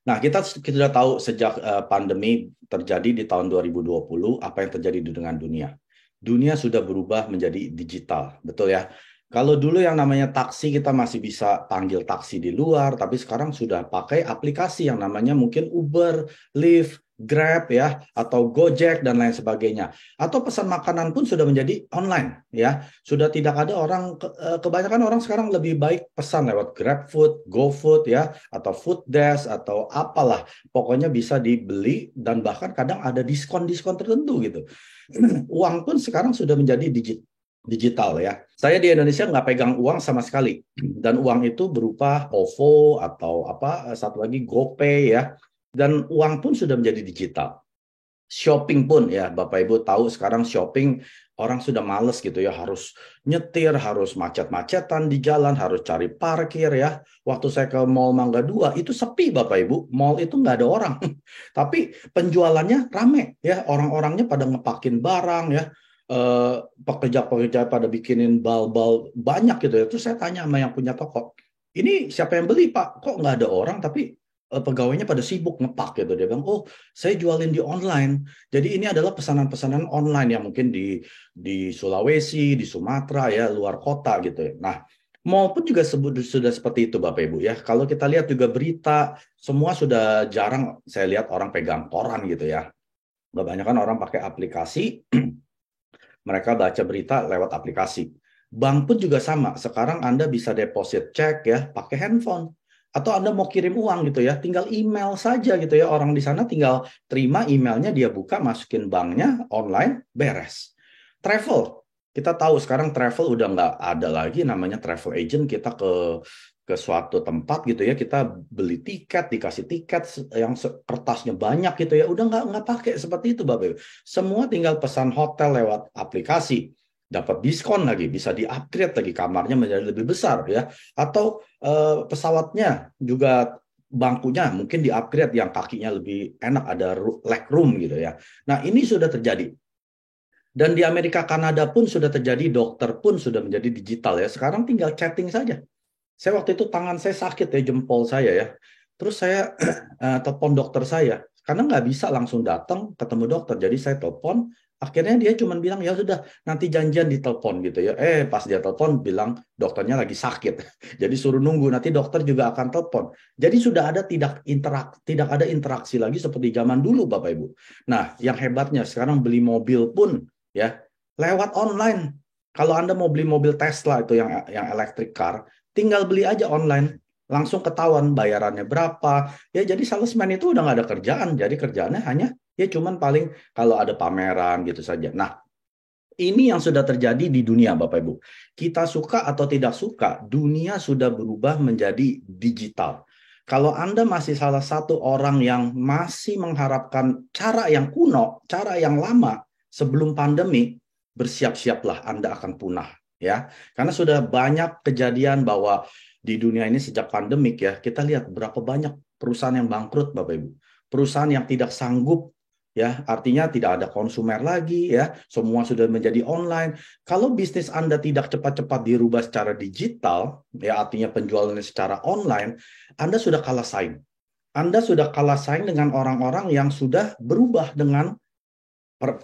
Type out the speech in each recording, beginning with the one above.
Nah, kita sudah tahu sejak pandemi terjadi di tahun 2020, apa yang terjadi dengan dunia. Dunia sudah berubah menjadi digital, betul ya? Kalau dulu yang namanya taksi kita masih bisa panggil taksi di luar, tapi sekarang sudah pakai aplikasi yang namanya mungkin Uber, Lyft, Grab ya, atau Gojek dan lain sebagainya. Atau pesan makanan pun sudah menjadi online ya. Sudah tidak ada orang kebanyakan orang sekarang lebih baik pesan lewat GrabFood, GoFood ya, atau Food Desk atau apalah. Pokoknya bisa dibeli dan bahkan kadang ada diskon-diskon tertentu gitu. Uang pun sekarang sudah menjadi digital ya. Saya di Indonesia nggak pegang uang sama sekali. Dan uang itu berupa OVO atau apa satu lagi GoPay ya. Dan uang pun sudah menjadi digital. Shopping pun ya Bapak Ibu tahu sekarang shopping orang sudah males gitu ya, harus nyetir, harus macet-macetan di jalan, harus cari parkir ya. Waktu saya ke Mall Mangga 2 itu sepi Bapak Ibu, mall itu nggak ada orang. Tapi penjualannya rame ya, orang-orangnya pada ngepakin barang ya. Pekerja-pekerja pada bikinin bal-bal banyak gitu ya. Terus saya tanya sama yang punya toko, ini siapa yang beli Pak? Kok nggak ada orang tapi pegawainya pada sibuk ngepak gitu. Dia bilang, oh saya jualin di online. Jadi ini adalah pesanan-pesanan online yang mungkin di Sulawesi, di Sumatera ya, luar kota gitu ya. Nah, maupun juga sudah seperti itu Bapak Ibu ya. Kalau kita lihat juga berita, semua sudah jarang saya lihat orang pegang koran gitu ya. Kebanyakan orang pakai aplikasi, mereka baca berita lewat aplikasi. Bank pun juga sama. Sekarang Anda bisa deposit cek ya pakai handphone. Atau Anda mau kirim uang gitu ya, tinggal email saja gitu ya. Orang di sana tinggal terima emailnya, dia buka, masukin banknya, online, beres. Travel. Kita tahu sekarang travel udah nggak ada lagi namanya travel agent. Kita ke suatu tempat gitu ya, kita beli tiket, dikasih tiket yang kertasnya banyak gitu ya, udah nggak pakai seperti itu Bapak Ibu. Semua tinggal pesan hotel lewat aplikasi, dapat diskon lagi, bisa di-upgrade lagi kamarnya menjadi lebih besar ya, atau pesawatnya juga bangkunya mungkin di-upgrade yang kakinya lebih enak, ada leg room gitu ya. Nah ini sudah terjadi. Dan di Amerika, Kanada pun sudah terjadi, dokter pun sudah menjadi digital ya. Sekarang tinggal chatting saja. Saya waktu itu tangan saya sakit ya, jempol saya ya. Terus saya telepon dokter saya, karena nggak bisa langsung datang ketemu dokter. Jadi saya telepon, akhirnya dia cuma bilang, ya sudah nanti janjian di telepon gitu ya. Pas dia telepon bilang dokternya lagi sakit. Jadi suruh nunggu, nanti dokter juga akan telepon. Jadi sudah ada tidak ada interaksi lagi seperti zaman dulu Bapak Ibu. Nah, yang hebatnya sekarang beli mobil pun ya lewat online. Kalau Anda mau beli mobil Tesla itu yang electric car, tinggal beli aja online, langsung ketahuan bayarannya berapa. Ya jadi salesman itu udah nggak ada kerjaan, jadi kerjaannya hanya ya cuman paling kalau ada pameran gitu saja. Nah, ini yang sudah terjadi di dunia Bapak Ibu. Kita suka atau tidak suka, dunia sudah berubah menjadi digital. Kalau Anda masih salah satu orang yang masih mengharapkan cara yang kuno, cara yang lama sebelum pandemi, bersiap-siaplah Anda akan punah ya. Karena sudah banyak kejadian bahwa di dunia ini sejak pandemik ya, kita lihat berapa banyak perusahaan yang bangkrut Bapak Ibu. Perusahaan yang tidak sanggup ya, artinya tidak ada konsumer lagi ya, semua sudah menjadi online. Kalau bisnis Anda tidak cepat-cepat dirubah secara digital, ya artinya penjualannya secara online, Anda sudah kalah saing. Anda sudah kalah saing dengan orang-orang yang sudah berubah dengan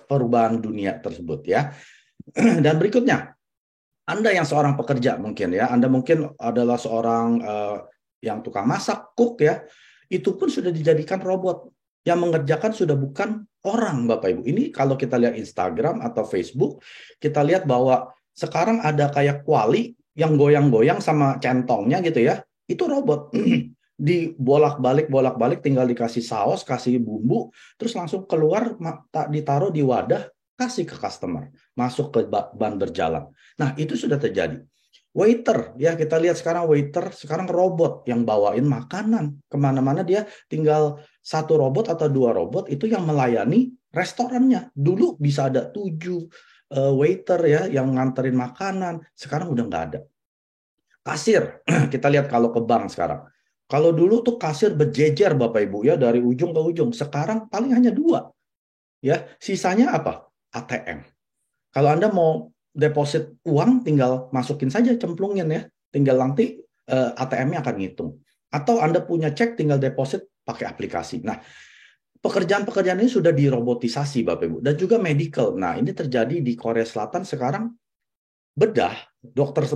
perubahan dunia tersebut ya. Dan berikutnya, Anda yang seorang pekerja mungkin ya, Anda mungkin adalah seorang yang tukang masak, cook ya, itu pun sudah dijadikan robot. Yang mengerjakan sudah bukan orang, Bapak Ibu. Ini kalau kita lihat Instagram atau Facebook, kita lihat bahwa sekarang ada kayak kuali yang goyang-goyang sama centongnya gitu ya. Itu robot. Dibolak-balik, bolak-balik, tinggal dikasih saus, kasih bumbu, terus langsung keluar, ditaruh di wadah, kasih ke customer, masuk ke ban berjalan. Nah, itu sudah terjadi. Waiter, ya kita lihat sekarang waiter, sekarang robot yang bawain makanan. Kemana-mana dia tinggal satu robot atau dua robot itu yang melayani restorannya. Dulu bisa ada 7 waiter ya yang nganterin makanan, sekarang udah nggak ada. Kasir, kita lihat kalau ke bank sekarang. Kalau dulu tuh kasir berjejer Bapak Ibu ya dari ujung ke ujung, sekarang paling hanya 2. Ya, sisanya apa? ATM. Kalau Anda mau deposit uang, tinggal masukin saja, cemplungin ya. Tinggal nanti ATM-nya akan ngitung. Atau Anda punya cek tinggal deposit pakai aplikasi. Nah, pekerjaan-pekerjaan ini sudah dirobotisasi Bapak Ibu. Dan juga medical. Nah, ini terjadi di Korea Selatan sekarang. Bedah, dokter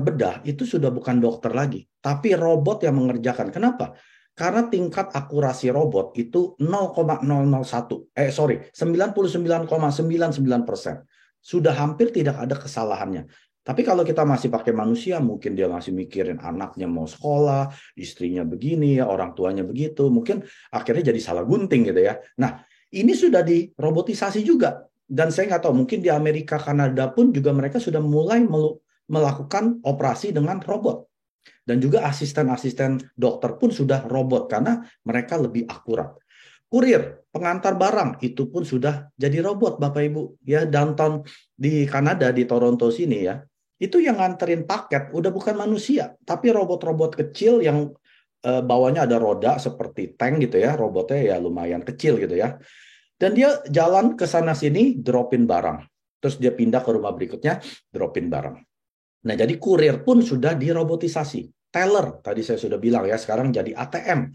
bedah itu sudah bukan dokter lagi, tapi robot yang mengerjakan. Kenapa? Karena tingkat akurasi robot itu 0,001, 99,99%. Sudah hampir tidak ada kesalahannya. Tapi kalau kita masih pakai manusia, mungkin dia masih mikirin anaknya mau sekolah, istrinya begini, ya orang tuanya begitu, mungkin akhirnya jadi salah gunting gitu ya. Nah, ini sudah dirobotisasi juga. Dan saya nggak tahu, mungkin di Amerika, Kanada pun juga mereka sudah mulai melakukan operasi dengan robot. Dan juga asisten-asisten dokter pun sudah robot karena mereka lebih akurat. Kurir, pengantar barang, itu pun sudah jadi robot Bapak Ibu. Ya, downtown di Kanada, di Toronto sini ya, itu yang nganterin paket udah bukan manusia, tapi robot-robot kecil yang bawahnya ada roda seperti tank gitu ya, robotnya ya lumayan kecil gitu ya. Dan dia jalan ke sana sini, dropin barang. Terus dia pindah ke rumah berikutnya, dropin barang. Nah, jadi kurir pun sudah dirobotisasi. Teller, tadi saya sudah bilang ya, sekarang jadi ATM.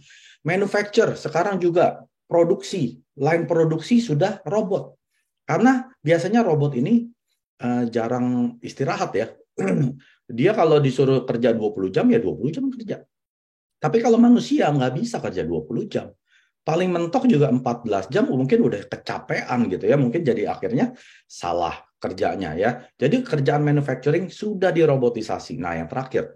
Manufacture, sekarang juga produksi. Line produksi sudah robot. Karena biasanya robot ini jarang istirahat ya. Dia kalau disuruh kerja 20 jam, ya 20 jam kerja. Tapi kalau manusia nggak bisa kerja 20 jam. Paling mentok juga 14 jam mungkin udah kecapean gitu ya. Mungkin jadi akhirnya salah kerjanya ya. Jadi kerjaan manufacturing sudah dirobotisasi. Nah, yang terakhir,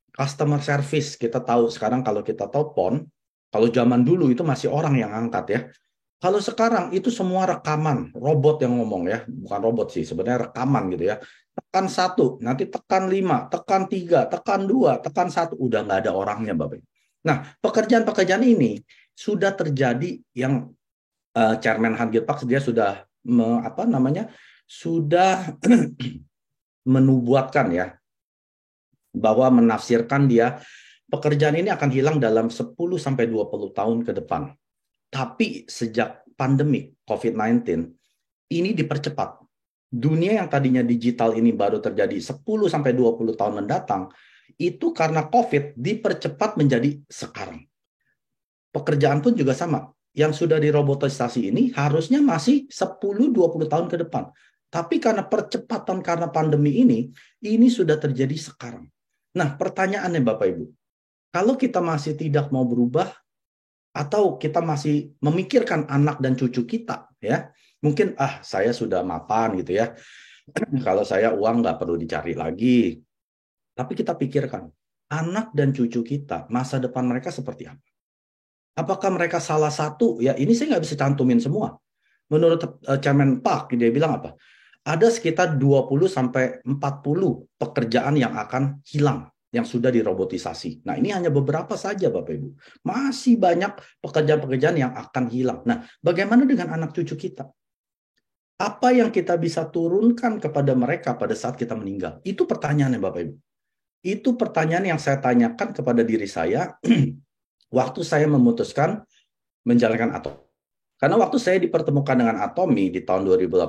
customer service. Kita tahu sekarang kalau kita telepon, kalau zaman dulu itu masih orang yang angkat ya. Kalau sekarang itu semua rekaman, robot yang ngomong ya. Bukan robot sih, sebenarnya rekaman gitu ya. Tekan 1, nanti tekan 5, tekan 3, tekan 2, tekan 1. Udah nggak ada orangnya, Bapak. Nah, pekerjaan-pekerjaan ini sudah terjadi yang Chairman Han Gil Pak dia sudah sudah menubuatkan ya bahwa menafsirkan dia pekerjaan ini akan hilang dalam 10 sampai 20 tahun ke depan. Tapi sejak pandemi COVID-19 ini dipercepat. Dunia yang tadinya digital ini baru terjadi 10 sampai 20 tahun mendatang, itu karena COVID dipercepat menjadi sekarang. Pekerjaan pun juga sama. Yang sudah dirobotisasi ini harusnya masih 10-20 tahun ke depan. Tapi karena percepatan karena pandemi ini sudah terjadi sekarang. Nah, pertanyaannya Bapak Ibu, kalau kita masih tidak mau berubah, atau kita masih memikirkan anak dan cucu kita, ya mungkin saya sudah mapan gitu ya, kalau saya uang nggak perlu dicari lagi. Tapi kita pikirkan, anak dan cucu kita, masa depan mereka seperti apa? Apakah mereka salah satu? Ya, ini saya nggak bisa cantumin semua. Menurut Chairman Park, dia bilang apa? Ada sekitar 20 sampai 40 pekerjaan yang akan hilang, yang sudah dirobotisasi. Nah, ini hanya beberapa saja, Bapak Ibu. Masih banyak pekerjaan-pekerjaan yang akan hilang. Nah, bagaimana dengan anak cucu kita? Apa yang kita bisa turunkan kepada mereka pada saat kita meninggal? Itu pertanyaannya, Bapak Ibu. Itu pertanyaan yang saya tanyakan kepada diri saya waktu saya memutuskan menjalankan Atomi. Karena waktu saya dipertemukan dengan Atomi di tahun 2018,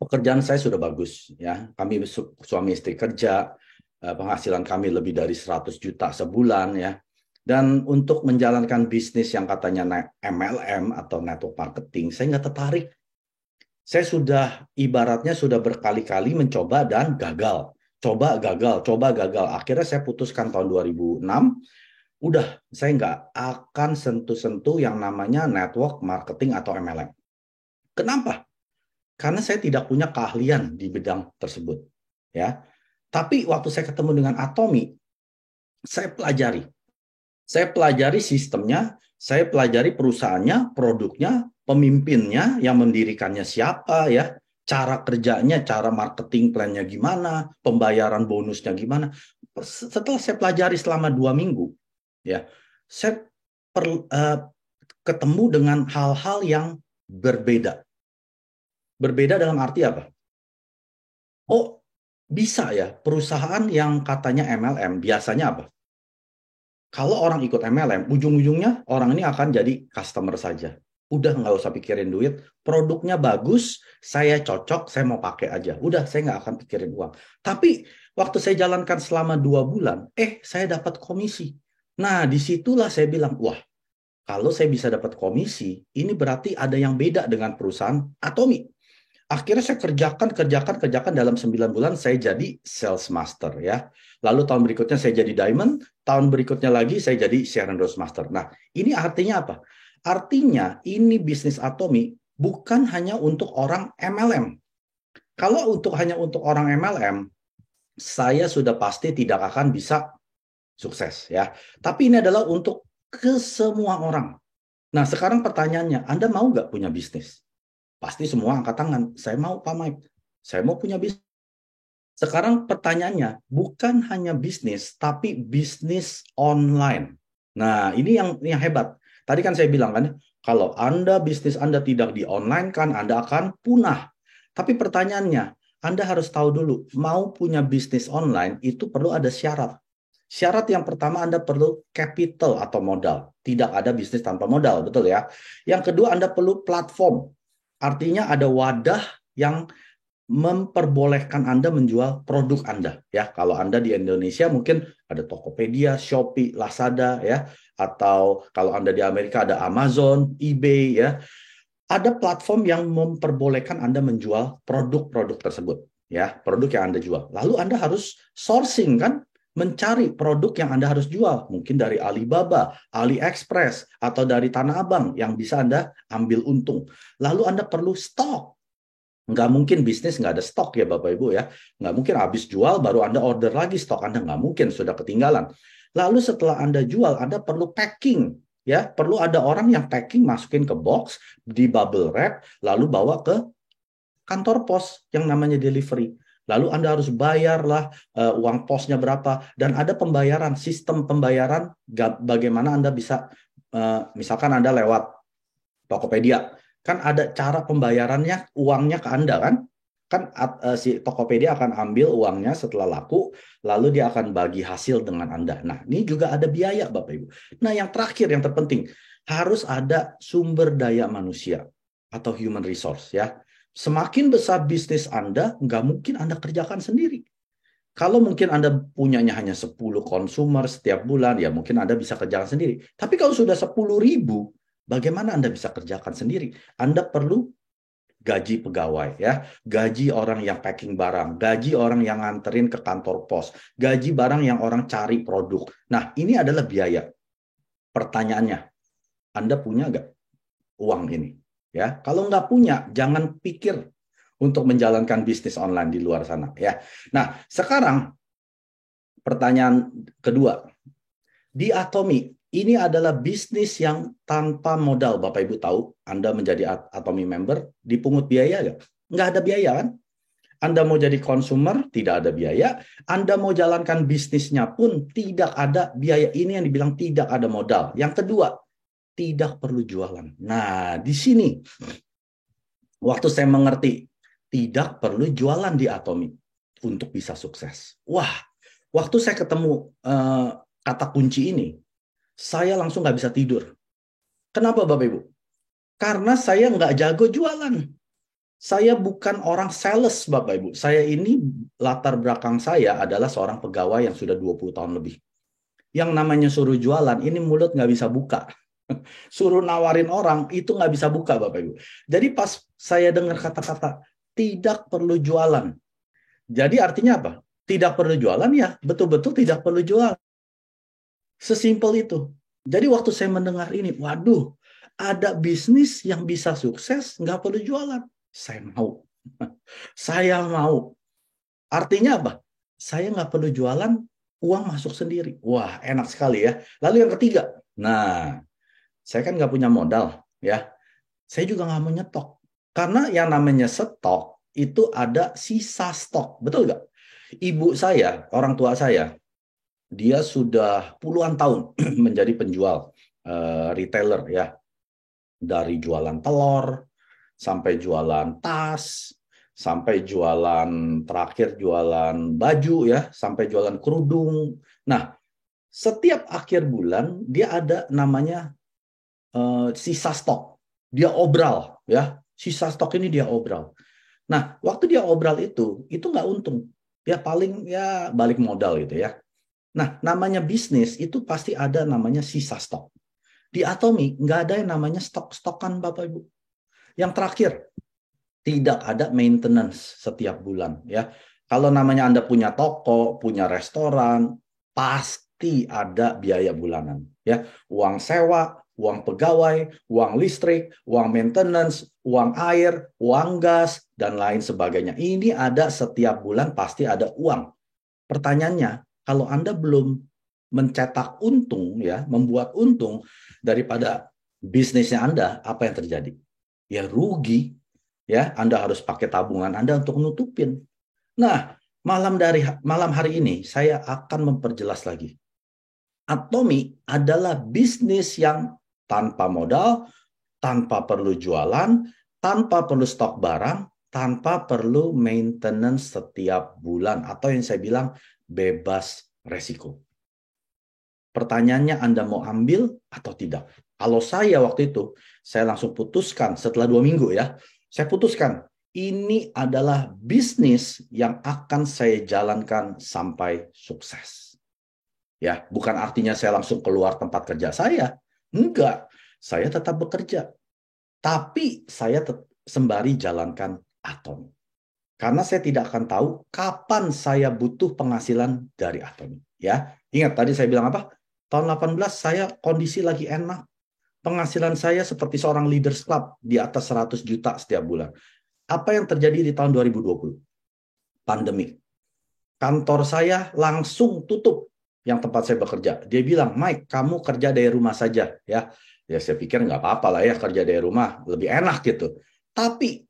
pekerjaan saya sudah bagus. Ya, kami suami istri kerja, penghasilan kami lebih dari 100 juta sebulan. Ya. Dan untuk menjalankan bisnis yang katanya MLM atau network marketing, saya nggak tertarik. Saya sudah ibaratnya sudah berkali-kali mencoba dan gagal. Coba gagal, coba gagal. Akhirnya saya putuskan tahun 2006, udah, saya nggak akan sentuh-sentuh yang namanya network marketing atau MLM. Kenapa? Karena saya tidak punya keahlian di bidang tersebut. Ya, tapi waktu saya ketemu dengan Atomi, saya pelajari. Saya pelajari sistemnya, saya pelajari perusahaannya, produknya, pemimpinnya, yang mendirikannya siapa, ya, cara kerjanya, cara marketing plan-nya gimana, pembayaran bonusnya gimana. Setelah saya pelajari selama 2 minggu, ya, saya ketemu dengan hal-hal yang berbeda. Berbeda dalam arti apa? Oh, bisa ya, perusahaan yang katanya MLM, biasanya apa? Kalau orang ikut MLM, ujung-ujungnya orang ini akan jadi customer saja. Udah nggak usah pikirin duit, produknya bagus, saya cocok, saya mau pakai aja. Udah, saya nggak akan pikirin uang. Tapi waktu saya jalankan selama 2 bulan, saya dapat komisi. Nah, disitulah saya bilang, wah, kalau saya bisa dapat komisi, ini berarti ada yang beda dengan perusahaan Atomi. Akhirnya saya kerjakan dalam 9 bulan saya jadi sales master ya. Lalu tahun berikutnya saya jadi diamond, tahun berikutnya lagi saya jadi Sharon Rose Master. Nah, ini artinya apa? Artinya ini bisnis Atomi bukan hanya untuk orang MLM. Kalau hanya untuk orang MLM, saya sudah pasti tidak akan bisa sukses ya. Tapi ini adalah untuk ke semua orang. Nah, sekarang pertanyaannya, Anda mau nggak punya bisnis? Pasti semua angkat tangan. Saya mau, Pak Mike. Saya mau punya bisnis. Sekarang pertanyaannya, bukan hanya bisnis, tapi bisnis online. Nah, ini yang hebat. Tadi kan saya bilang kan, kalau bisnis Anda tidak di online kan, Anda akan punah. Tapi pertanyaannya, Anda harus tahu dulu, mau punya bisnis online itu perlu ada syarat. Syarat yang pertama Anda perlu capital atau modal. Tidak ada bisnis tanpa modal, betul ya. Yang kedua Anda perlu platform. Artinya ada wadah yang memperbolehkan Anda menjual produk Anda ya. Kalau Anda di Indonesia mungkin ada Tokopedia, Shopee, Lazada ya, atau kalau Anda di Amerika ada Amazon, eBay ya. Ada platform yang memperbolehkan Anda menjual produk-produk tersebut ya, produk yang Anda jual. Lalu Anda harus sourcing kan, mencari produk yang Anda harus jual, mungkin dari Alibaba, AliExpress, atau dari Tanah Abang yang bisa Anda ambil untung. Lalu Anda perlu stok. Nggak mungkin bisnis nggak ada stok ya Bapak Ibu ya. Nggak mungkin habis jual baru Anda order lagi stok Anda. Nggak mungkin, sudah ketinggalan. Lalu setelah Anda jual, Anda perlu packing. Ya, perlu ada orang yang packing, masukin ke box, di bubble wrap, lalu bawa ke kantor pos yang namanya delivery. Lalu Anda harus bayarlah uang posnya berapa. Dan ada pembayaran, sistem pembayaran bagaimana Anda bisa, misalkan Anda lewat Tokopedia, kan ada cara pembayarannya, uangnya ke Anda kan? Si Tokopedia akan ambil uangnya setelah laku, lalu dia akan bagi hasil dengan Anda. Nah, ini juga ada biaya Bapak Ibu. Nah, yang terakhir, yang terpenting, harus ada sumber daya manusia atau human resource ya. Semakin besar bisnis Anda, nggak mungkin Anda kerjakan sendiri. Kalau mungkin Anda punyanya hanya 10 konsumer setiap bulan, ya mungkin Anda bisa kerjakan sendiri. Tapi kalau sudah 10.000, bagaimana Anda bisa kerjakan sendiri? Anda perlu gaji pegawai, ya, gaji orang yang packing barang, gaji orang yang nganterin ke kantor pos, gaji barang yang orang cari produk. Nah, ini adalah biaya. Pertanyaannya, Anda punya nggak uang ini? Ya, kalau nggak punya, jangan pikir untuk menjalankan bisnis online di luar sana. Ya, nah sekarang pertanyaan kedua, di Atomi, ini adalah bisnis yang tanpa modal. Bapak Ibu tahu, Anda menjadi Atomi member, dipungut biaya nggak? Nggak ada biaya kan? Anda mau jadi konsumer, tidak ada biaya. Anda mau jalankan bisnisnya pun tidak ada biaya. Ini yang dibilang tidak ada modal. Yang kedua, tidak perlu jualan. Nah, di sini, waktu saya mengerti, tidak perlu jualan di Atomi untuk bisa sukses. Wah, waktu saya ketemu kata kunci ini, saya langsung nggak bisa tidur. Kenapa Bapak Ibu? Karena saya nggak jago jualan. Saya bukan orang sales Bapak Ibu. Saya ini latar belakang saya adalah seorang pegawai yang sudah 20 tahun lebih. Yang namanya suruh jualan, ini mulut nggak bisa buka. Suruh nawarin orang, itu nggak bisa buka Bapak Ibu. Jadi pas saya dengar kata-kata, tidak perlu jualan. Jadi artinya apa? Tidak perlu jualan ya, betul-betul tidak perlu jualan. Sesimpel itu. Jadi waktu saya mendengar ini, waduh, ada bisnis yang bisa sukses, nggak perlu jualan. Saya mau. Saya mau. Artinya apa? Saya nggak perlu jualan, uang masuk sendiri. Wah, enak sekali ya. Lalu yang ketiga, nah, saya kan nggak punya modal, ya. Saya juga nggak mau nyetok. Karena yang namanya stok, itu ada sisa stok. Betul nggak? Ibu saya, orang tua saya, dia sudah puluhan tahun menjadi penjual retailer ya, dari jualan telur sampai jualan tas, sampai jualan terakhir jualan baju ya, sampai jualan kerudung. Nah, setiap akhir bulan dia ada namanya sisa stok. Dia obral ya, sisa stok ini dia obral. Nah, waktu dia obral itu nggak untung. Ya paling ya balik modal gitu ya. Nah, namanya bisnis itu pasti ada namanya sisa stok. Di Atomi nggak ada yang namanya stok-stokan Bapak Ibu. Yang terakhir, tidak ada maintenance setiap bulan ya. Kalau namanya Anda punya toko, punya restoran, pasti ada biaya bulanan ya. Uang sewa, uang pegawai, uang listrik, uang maintenance, uang air, uang gas dan lain sebagainya. Ini ada setiap bulan pasti ada uang. Pertanyaannya, kalau Anda belum mencetak untung ya, membuat untung daripada bisnisnya Anda, apa yang terjadi? Ya rugi ya, Anda harus pakai tabungan Anda untuk nutupin. Nah, malam hari ini saya akan memperjelas lagi. Atomi adalah bisnis yang tanpa modal, tanpa perlu jualan, tanpa perlu stok barang, tanpa perlu maintenance setiap bulan atau yang saya bilang bebas resiko. Pertanyaannya Anda mau ambil atau tidak? Kalau saya waktu itu, saya langsung putuskan setelah 2 minggu ya, saya putuskan ini adalah bisnis yang akan saya jalankan sampai sukses. Ya, bukan artinya saya langsung keluar tempat kerja saya. Enggak, saya tetap bekerja. Tapi saya sembari jalankan Atom. Karena saya tidak akan tahu kapan saya butuh penghasilan dari Atom. Ya, ingat tadi saya bilang apa? Tahun 18 saya kondisi lagi enak. Penghasilan saya seperti seorang leaders club di atas 100 juta setiap bulan. Apa yang terjadi di tahun 2020? Pandemi. Kantor saya langsung tutup yang tempat saya bekerja. Dia bilang, Mike, kamu kerja dari rumah saja. Ya, saya pikir nggak apa-apa lah ya kerja dari rumah. Lebih enak gitu. Tapi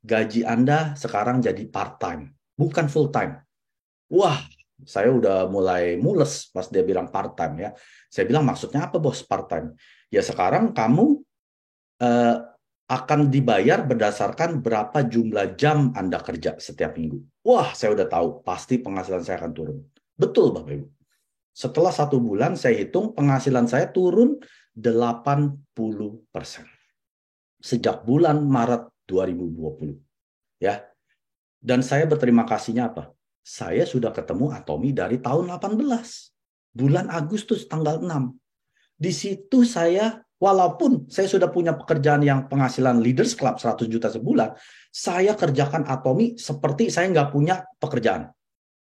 gaji Anda sekarang jadi part-time. Bukan full-time. Wah, saya udah mulai mules pas dia bilang part-time ya. Saya bilang, maksudnya apa bos part-time? Ya sekarang kamu eh, akan dibayar berdasarkan berapa jumlah jam Anda kerja setiap minggu. Wah, saya udah tahu, pasti penghasilan saya akan turun. Betul, Bapak Ibu. Setelah 1 bulan, saya hitung penghasilan saya turun 80%. Sejak bulan Maret 2020. Ya. Dan saya berterima kasihnya apa? Saya sudah ketemu Atomi dari tahun 18. Bulan Agustus tanggal 6. Di situ saya, walaupun saya sudah punya pekerjaan yang penghasilan Leaders Club 100 juta sebulan, saya kerjakan Atomi seperti saya nggak punya pekerjaan.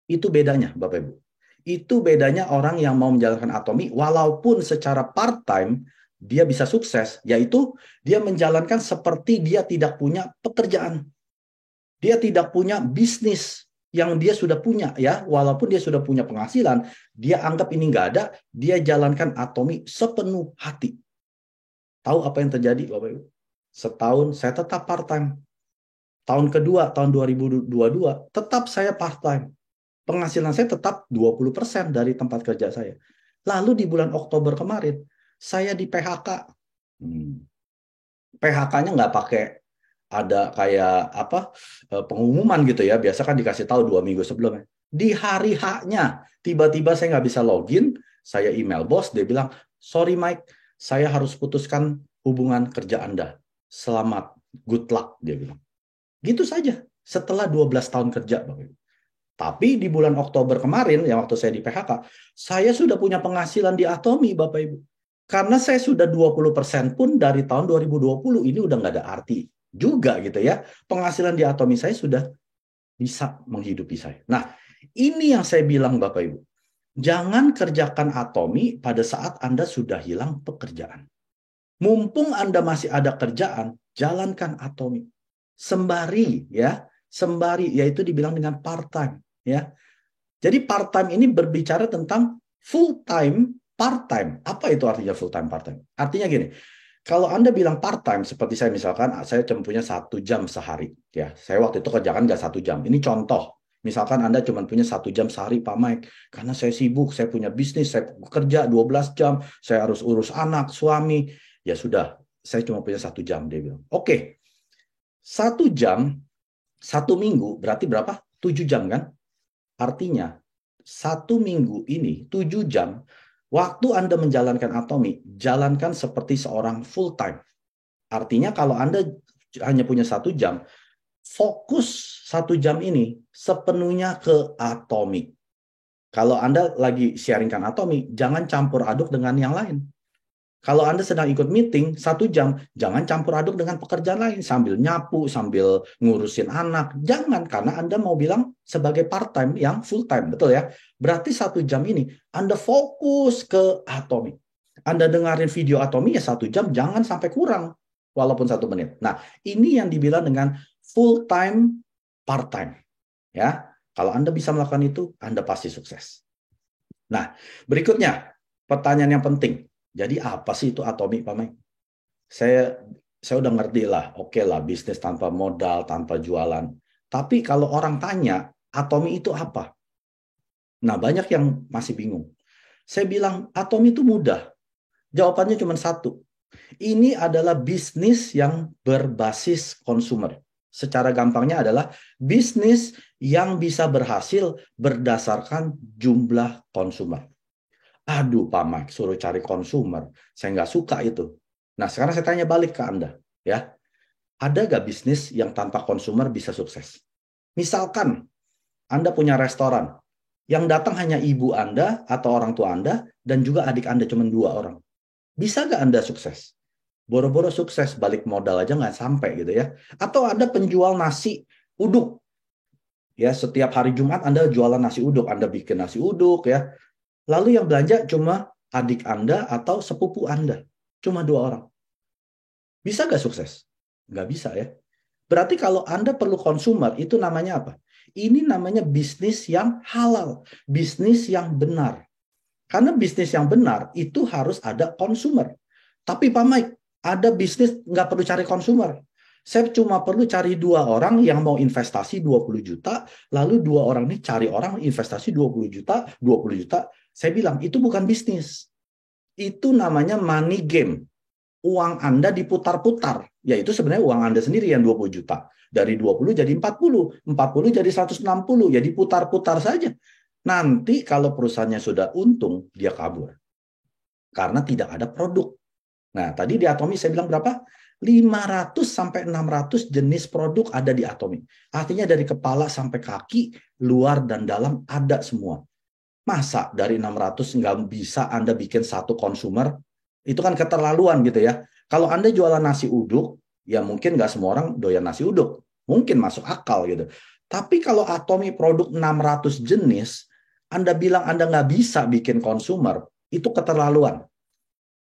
Itu bedanya, Bapak Ibu. Itu bedanya orang yang mau menjalankan Atomi, walaupun secara part-time, dia bisa sukses, yaitu dia menjalankan seperti dia tidak punya pekerjaan. Dia tidak punya bisnis yang dia sudah punya ya, walaupun dia sudah punya penghasilan, dia anggap ini nggak ada, dia jalankan Atomi sepenuh hati. Tahu apa yang terjadi Bapak Ibu? Setahun saya tetap part-time. Tahun kedua, tahun 2022, tetap saya part-time. Penghasilan saya tetap 20% dari tempat kerja saya. Lalu di bulan Oktober kemarin, saya di PHK. PHK-nya nggak pakai ada kayak apa pengumuman gitu ya. Biasa kan dikasih tahu 2 minggu sebelumnya. Di hari H-nya, tiba-tiba saya nggak bisa login. Saya email bos, dia bilang, sorry Mike, saya harus putuskan hubungan kerja Anda. Selamat, good luck, dia bilang. Gitu saja, setelah 12 tahun kerja. Tapi di bulan Oktober kemarin, yang waktu saya di PHK, saya sudah punya penghasilan di Atomi, Bapak Ibu. Karena saya sudah 20% pun dari tahun 2020, ini udah nggak ada arti juga gitu ya. Penghasilan di Atomi saya sudah bisa menghidupi saya. Nah, ini yang saya bilang Bapak Ibu. Jangan kerjakan Atomi pada saat Anda sudah hilang pekerjaan. Mumpung Anda masih ada kerjaan, jalankan Atomi. Sembari ya, sembari yaitu dibilang dengan part-time ya. Jadi part-time ini berbicara tentang full-time, part-time. Apa itu artinya full-time, part-time? Artinya gini, kalau Anda bilang part-time, seperti saya misalkan, saya cuma punya 1 jam sehari. Ya, saya waktu itu kerjakan nggak 1 jam. Ini contoh. Misalkan Anda cuma punya 1 jam sehari, Pak Mike. Karena saya sibuk, saya punya bisnis, saya bekerja 12 jam, saya harus urus anak, suami. Ya sudah, saya cuma punya 1 jam. Dia bilang, oke, 1 jam, 1 minggu, berarti berapa? 7 jam kan? Artinya, 1 minggu ini 7 jam, waktu Anda menjalankan Atomi, jalankan seperti seorang full time. Artinya kalau Anda hanya punya 1 jam, fokus 1 jam ini sepenuhnya ke Atomi. Kalau Anda lagi sharingkan Atomi, jangan campur aduk dengan yang lain. Kalau Anda sedang ikut meeting 1 jam, jangan campur aduk dengan pekerjaan lain sambil nyapu, sambil ngurusin anak. Jangan, karena Anda mau bilang sebagai part-time yang full-time, betul ya? Berarti 1 jam ini Anda fokus ke Atomi. Anda dengarin video Atomi ya 1 jam, jangan sampai kurang, walaupun 1 menit. Nah, ini yang dibilang dengan full-time, part-time. Ya, kalau Anda bisa melakukan itu, Anda pasti sukses. Nah, berikutnya, pertanyaan yang penting. Jadi apa sih itu Atomi, Pak Mike? Saya udah ngerti lah, oke lah, bisnis tanpa modal, tanpa jualan. Tapi kalau orang tanya, Atomi itu apa? Nah, banyak yang masih bingung. Saya bilang, Atomi itu mudah. Jawabannya cuma satu. Ini adalah bisnis yang berbasis konsumer. Secara gampangnya adalah bisnis yang bisa berhasil berdasarkan jumlah konsumer. Aduh, Pak Mike, suruh cari konsumer. Saya nggak suka itu. Nah, sekarang saya tanya balik ke Anda. Ya, ada nggak bisnis yang tanpa konsumer bisa sukses? Misalkan Anda punya restoran, yang datang hanya ibu Anda atau orang tua Anda, dan juga adik Anda cuma 2 orang. Bisa nggak Anda sukses? Boro-boro sukses, balik modal aja nggak sampai gitu ya. Atau Anda penjual nasi uduk. Ya, setiap hari Jumat Anda jualan nasi uduk, Anda bikin nasi uduk ya. Lalu yang belanja cuma adik Anda atau sepupu Anda. Cuma 2 orang. Bisa nggak sukses? Nggak bisa ya. Berarti kalau Anda perlu konsumer, itu namanya apa? Ini namanya bisnis yang halal. Bisnis yang benar. Karena bisnis yang benar itu harus ada konsumer. Tapi Pak Mike, ada bisnis nggak perlu cari konsumer. Saya cuma perlu cari 2 orang yang mau investasi 20 juta, lalu 2 orang ini cari orang investasi 20 juta, 20 juta. Saya bilang, itu bukan bisnis. Itu namanya money game. Uang Anda diputar-putar. Yaitu sebenarnya uang Anda sendiri yang 20 juta. Dari 20 jadi 40. 40 jadi 160. Ya diputar-putar saja. Nanti kalau perusahaannya sudah untung, dia kabur. Karena tidak ada produk. Nah, tadi di Atomi saya bilang berapa? 500 sampai 600 jenis produk ada di Atomi. Artinya dari kepala sampai kaki, luar dan dalam ada semua. Masa dari 600 nggak bisa Anda bikin satu konsumer? Itu kan keterlaluan gitu ya. Kalau Anda jualan nasi uduk, ya mungkin nggak semua orang doyan nasi uduk. Mungkin masuk akal gitu. Tapi kalau Atomi produk 600 jenis, Anda bilang Anda nggak bisa bikin konsumer, itu keterlaluan.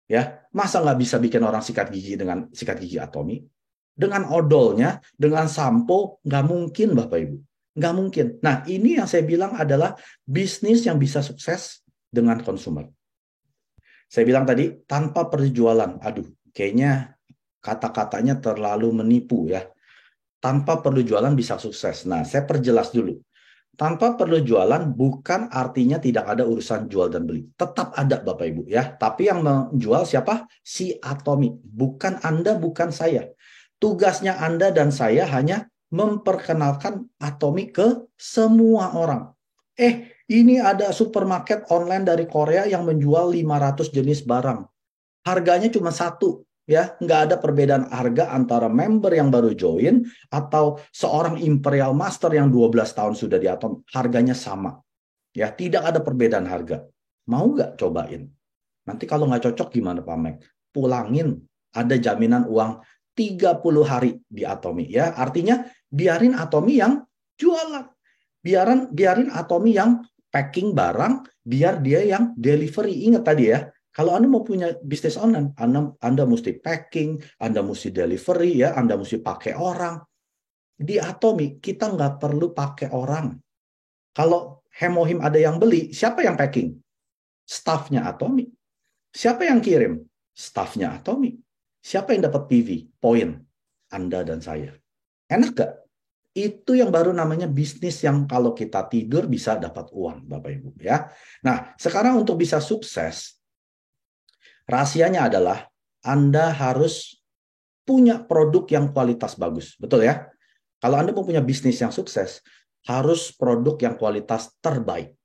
Ya, masa nggak bisa bikin orang sikat gigi dengan sikat gigi Atomi? Dengan odolnya, dengan sampo, nggak mungkin Bapak Ibu. Nggak mungkin. Nah, ini yang saya bilang adalah bisnis yang bisa sukses dengan konsumer. Saya bilang tadi, tanpa perjualan. Aduh, kayaknya kata-katanya terlalu menipu ya. Tanpa perlu jualan bisa sukses. Nah, saya perjelas dulu. Tanpa perlu jualan bukan artinya tidak ada urusan jual dan beli. Tetap ada Bapak Ibu ya. Tapi yang menjual siapa? Si Atomi. Bukan Anda, bukan saya. Tugasnya Anda dan saya hanya memperkenalkan Atomi ke semua orang. Ini ada supermarket online dari Korea yang menjual 500 jenis barang. Harganya cuma satu. Ya, nggak ada perbedaan harga antara member yang baru join atau seorang Imperial Master yang 12 tahun sudah di Atom. Harganya sama. Ya, tidak ada perbedaan harga. Mau nggak cobain? Nanti kalau nggak cocok gimana Pak Mek? Pulangin. Ada jaminan uang 30 hari di Atomi. Ya, artinya biarin Atomi yang jualan. Biarin Atomi yang packing barang, biar dia yang delivery. Ingat tadi ya, kalau Anda mau punya bisnis online, Anda mesti packing, Anda mesti delivery, ya, Anda mesti pakai orang. Di Atomi, kita nggak perlu pakai orang. Kalau Hemohim ada yang beli, siapa yang packing? Staffnya Atomi. Siapa yang kirim? Staffnya Atomi. Siapa yang dapat PV? Poin. Anda dan saya. Enak gak? Itu yang baru namanya bisnis yang kalau kita tidur bisa dapat uang, Bapak Ibu. Ya. Nah, sekarang untuk bisa sukses, rahasianya adalah Anda harus punya produk yang kualitas bagus. Betul ya? Kalau Anda mau punya bisnis yang sukses, harus produk yang kualitas terbaik.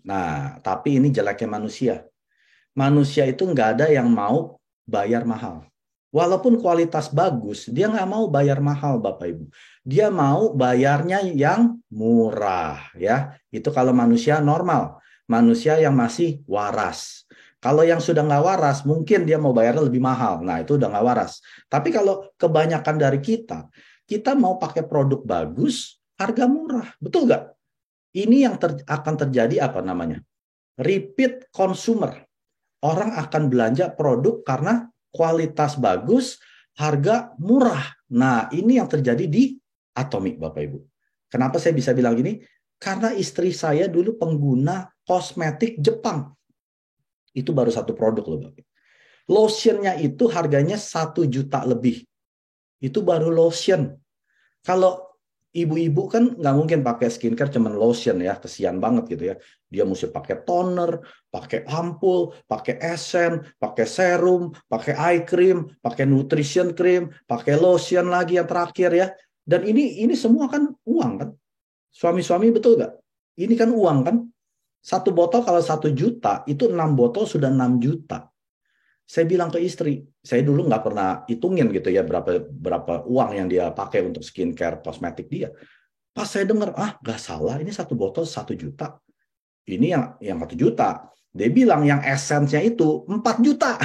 Nah, tapi ini jeleknya manusia. Manusia itu nggak ada yang mau bayar mahal. Walaupun kualitas bagus, dia nggak mau bayar mahal, Bapak Ibu. Dia mau bayarnya yang murah, ya. Itu kalau manusia normal, manusia yang masih waras. Kalau yang sudah nggak waras, mungkin dia mau bayarnya lebih mahal. Nah, itu udah nggak waras. Tapi kalau kebanyakan dari kita mau pakai produk bagus, harga murah. Betul nggak? Ini yang akan terjadi apa namanya? Repeat consumer. Orang akan belanja produk karena kualitas bagus, harga murah. Nah, ini yang terjadi di Atomic, Bapak Ibu. Kenapa saya bisa bilang gini? Karena istri saya dulu pengguna kosmetik Jepang. Itu baru satu produk loh, Bapak. Lotionnya itu harganya 1 juta lebih. Itu baru lotion. Kalau ibu-ibu kan nggak mungkin pakai skincare cuman lotion ya, kesian banget gitu ya. Dia mesti pakai toner, pakai ampul, pakai essence, pakai serum, pakai eye cream, pakai nutrition cream, pakai lotion lagi yang terakhir ya. Dan ini semua kan uang kan. Suami-suami betul nggak? Ini kan uang kan. Satu botol kalau 1 juta, itu 6 botol sudah 6 juta. Saya bilang ke istri, saya dulu nggak pernah hitungin gitu ya berapa uang yang dia pakai untuk skincare kosmetik dia. Pas saya dengar, nggak salah, ini satu botol 1 juta. Ini yang 1 juta. Dia bilang yang esensnya itu 4 juta.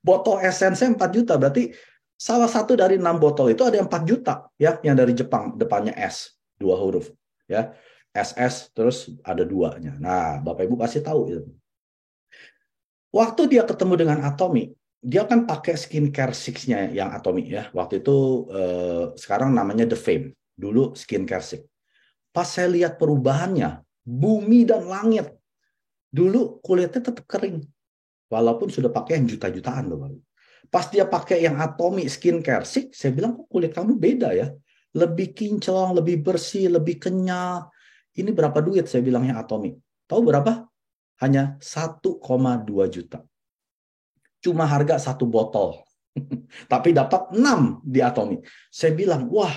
Botol esensnya 4 juta. Berarti salah satu dari 6 botol itu ada yang 4 juta. Ya, yang dari Jepang, depannya S, 2 huruf. Ya, SS, terus ada 2-nya. Nah, Bapak Ibu pasti tahu itu. Waktu dia ketemu dengan Atomy, dia kan pakai skincare six-nya yang Atomy ya. Waktu itu sekarang namanya The Fame. Dulu skincare six. Pas saya lihat perubahannya, bumi dan langit. Dulu kulitnya tetap kering. Walaupun sudah pakai yang juta-jutaan loh. Pas dia pakai yang Atomy skincare six, saya bilang kok kulit kamu beda ya. Lebih kinclong, lebih bersih, lebih kenyal. Ini berapa duit saya bilangnya Atomy. Tahu berapa? Hanya 1,2 juta. Cuma harga satu botol. Tapi dapat 6 di Atomy. Saya bilang, wah,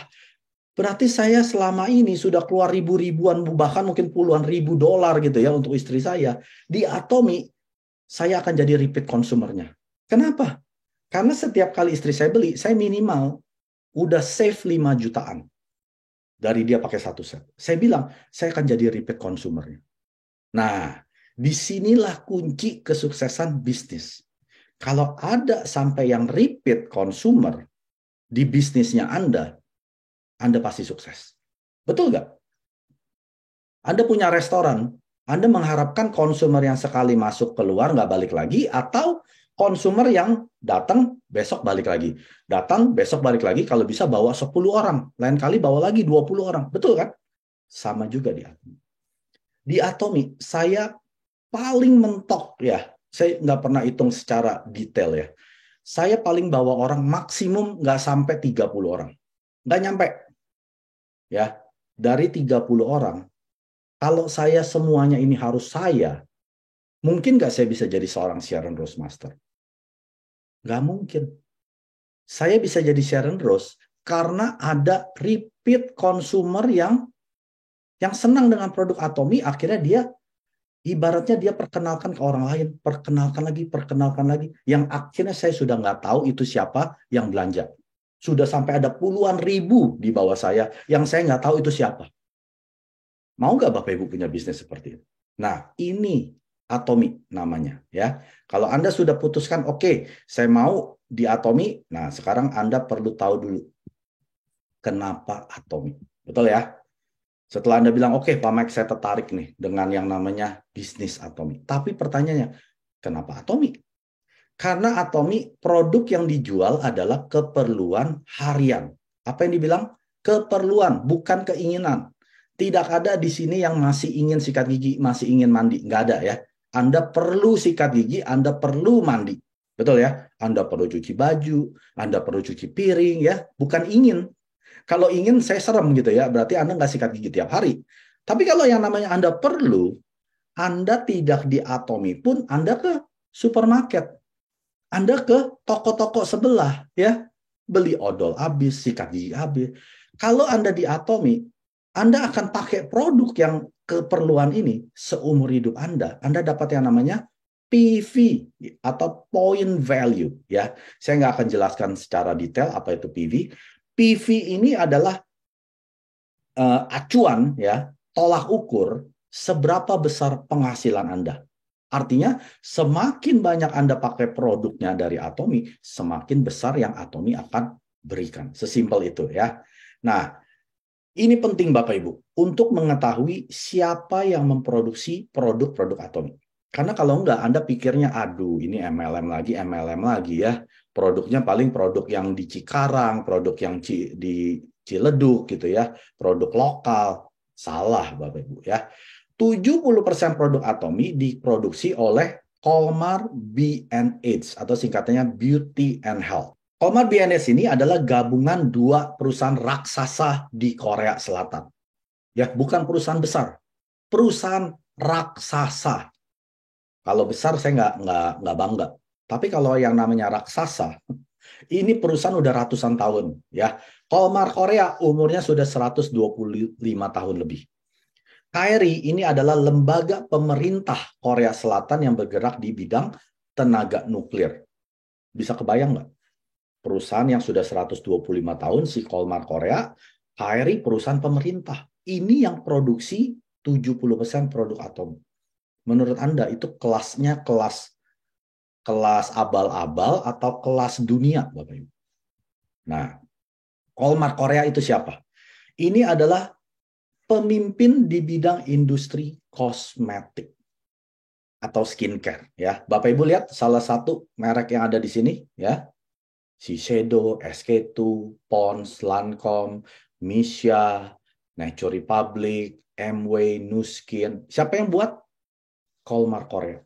berarti saya selama ini sudah keluar ribu-ribuan, bahkan mungkin puluhan ribu dolar gitu ya untuk istri saya. Di Atomy, saya akan jadi repeat consumernya. Kenapa? Karena setiap kali istri saya beli, saya minimal udah save 5 jutaan. Dari dia pakai satu set. Saya bilang, saya akan jadi repeat consumernya. Nah, disinilah kunci kesuksesan bisnis. Kalau ada sampai yang repeat consumer di bisnisnya Anda pasti sukses. Betul nggak? Anda punya restoran, Anda mengharapkan konsumer yang sekali masuk keluar nggak balik lagi, atau konsumer yang datang besok balik lagi. Datang besok balik lagi, kalau bisa bawa 10 orang. Lain kali bawa lagi 20 orang. Betul kan? Sama juga di Atomy. Di Atomy, saya paling mentok ya. Saya nggak pernah hitung secara detail ya. Saya paling bawa orang maksimum nggak sampai 30 orang. Nggak nyampe. Ya, dari 30 orang, kalau saya semuanya ini harus mungkin nggak saya bisa jadi seorang Sharon Rose Master? Nggak mungkin. Saya bisa jadi Sharon Rose karena ada repeat consumer yang senang dengan produk Atomy, akhirnya dia ibaratnya dia perkenalkan ke orang lain, perkenalkan lagi. Yang akhirnya saya sudah nggak tahu itu siapa yang belanja. Sudah sampai ada puluhan ribu di bawah saya yang saya nggak tahu itu siapa. Mau nggak Bapak Ibu punya bisnis seperti itu? Nah, ini Atomy namanya ya. Kalau Anda sudah putuskan, oke, saya mau di Atomy. Nah, sekarang Anda perlu tahu dulu kenapa Atomy. Betul ya? Setelah Anda bilang, oke, Pak Mike, saya tertarik nih dengan yang namanya bisnis Atomy. Tapi pertanyaannya, kenapa Atomy? Karena Atomy, produk yang dijual adalah keperluan harian. Apa yang dibilang? Keperluan, bukan keinginan. Tidak ada di sini yang masih ingin sikat gigi, masih ingin mandi. Nggak ada ya. Anda perlu sikat gigi, Anda perlu mandi. Betul ya? Anda perlu cuci baju, Anda perlu cuci piring ya. Bukan ingin. Kalau ingin saya serem gitu ya, berarti Anda nggak sikat gigi tiap hari. Tapi kalau yang namanya Anda perlu, Anda tidak di Atomy pun, Anda ke supermarket. Anda ke toko-toko sebelah ya, beli odol habis, sikat gigi habis. Kalau Anda di Atomy, Anda akan pakai produk yang keperluan ini seumur hidup Anda. Anda dapat yang namanya PV atau point value ya. Saya nggak akan jelaskan secara detail apa itu PV. PV ini adalah acuan ya, tolak ukur seberapa besar penghasilan Anda. Artinya semakin banyak Anda pakai produknya dari Atomy, semakin besar yang Atomy akan berikan. Sesimpel itu ya. Nah, ini penting Bapak Ibu untuk mengetahui siapa yang memproduksi produk-produk Atomy. Karena kalau enggak Anda pikirnya aduh ini MLM lagi ya. Produknya paling produk yang di Cikarang, produk yang di Ciledug gitu ya, produk lokal. Salah Bapak Ibu ya. 70% produk Atomy diproduksi oleh Colmar B&H atau singkatannya Beauty and Health. Colmar B&H ini adalah gabungan dua perusahaan raksasa di Korea Selatan. Ya, bukan perusahaan besar, perusahaan raksasa. Kalau besar saya nggak bangga. Tapi kalau yang namanya raksasa, ini perusahaan udah ratusan tahun. Ya, Colmar Korea umurnya sudah 125 tahun lebih. KRI ini adalah lembaga pemerintah Korea Selatan yang bergerak di bidang tenaga nuklir. Bisa kebayang nggak? Perusahaan yang sudah 125 tahun, si Colmar Korea, KRI perusahaan pemerintah. Ini yang produksi 70% produk atom. Menurut Anda itu kelasnya kelas abal-abal atau kelas dunia, Bapak Ibu? Nah, Colmar Korea itu siapa? Ini adalah pemimpin di bidang industri kosmetik atau skincare ya. Bapak Ibu lihat salah satu merek yang ada di sini ya. Shiseido, SK2, Pond's, Lancome, Missha, Nature Republic, Amway, Nu Skin. Siapa yang buat? Colmar Korea.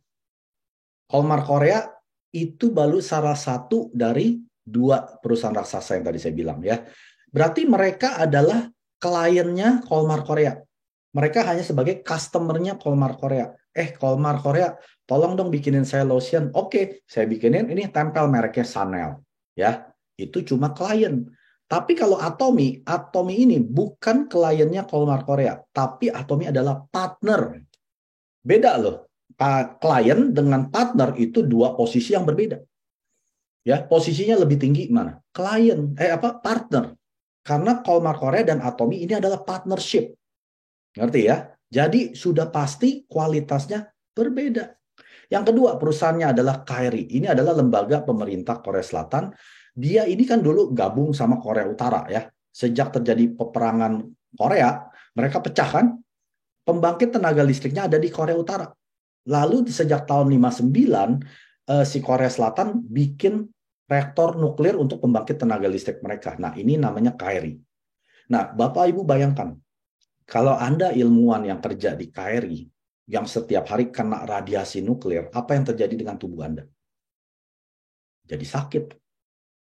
Colmar Korea itu baru salah satu dari dua perusahaan raksasa yang tadi saya bilang ya. Berarti mereka adalah kliennya Colmar Korea. Mereka hanya sebagai customer-nya Colmar Korea. Colmar Korea, tolong dong bikinin saya lotion. Oke, saya bikinin, ini tempel mereknya Chanel. Ya, itu cuma klien. Tapi kalau Atomy ini bukan kliennya Colmar Korea, tapi Atomy adalah partner. Beda loh. Klien dengan partner itu dua posisi yang berbeda. Ya, posisinya lebih tinggi mana? Partner. Karena Colmar Korea dan Atomy ini adalah partnership. Ngerti ya? Jadi sudah pasti kualitasnya berbeda. Yang kedua, perusahaannya adalah KRI. Ini adalah lembaga pemerintah Korea Selatan. Dia ini kan dulu gabung sama Korea Utara ya. Sejak terjadi peperangan Korea, mereka pecah kan? Pembangkit tenaga listriknya ada di Korea Utara. Lalu sejak tahun 59, si Korea Selatan bikin reaktor nuklir untuk pembangkit tenaga listrik mereka. Nah, ini namanya KRI. Nah, Bapak Ibu bayangkan, kalau Anda ilmuwan yang kerja di KRI, yang setiap hari kena radiasi nuklir, apa yang terjadi dengan tubuh Anda? Jadi sakit.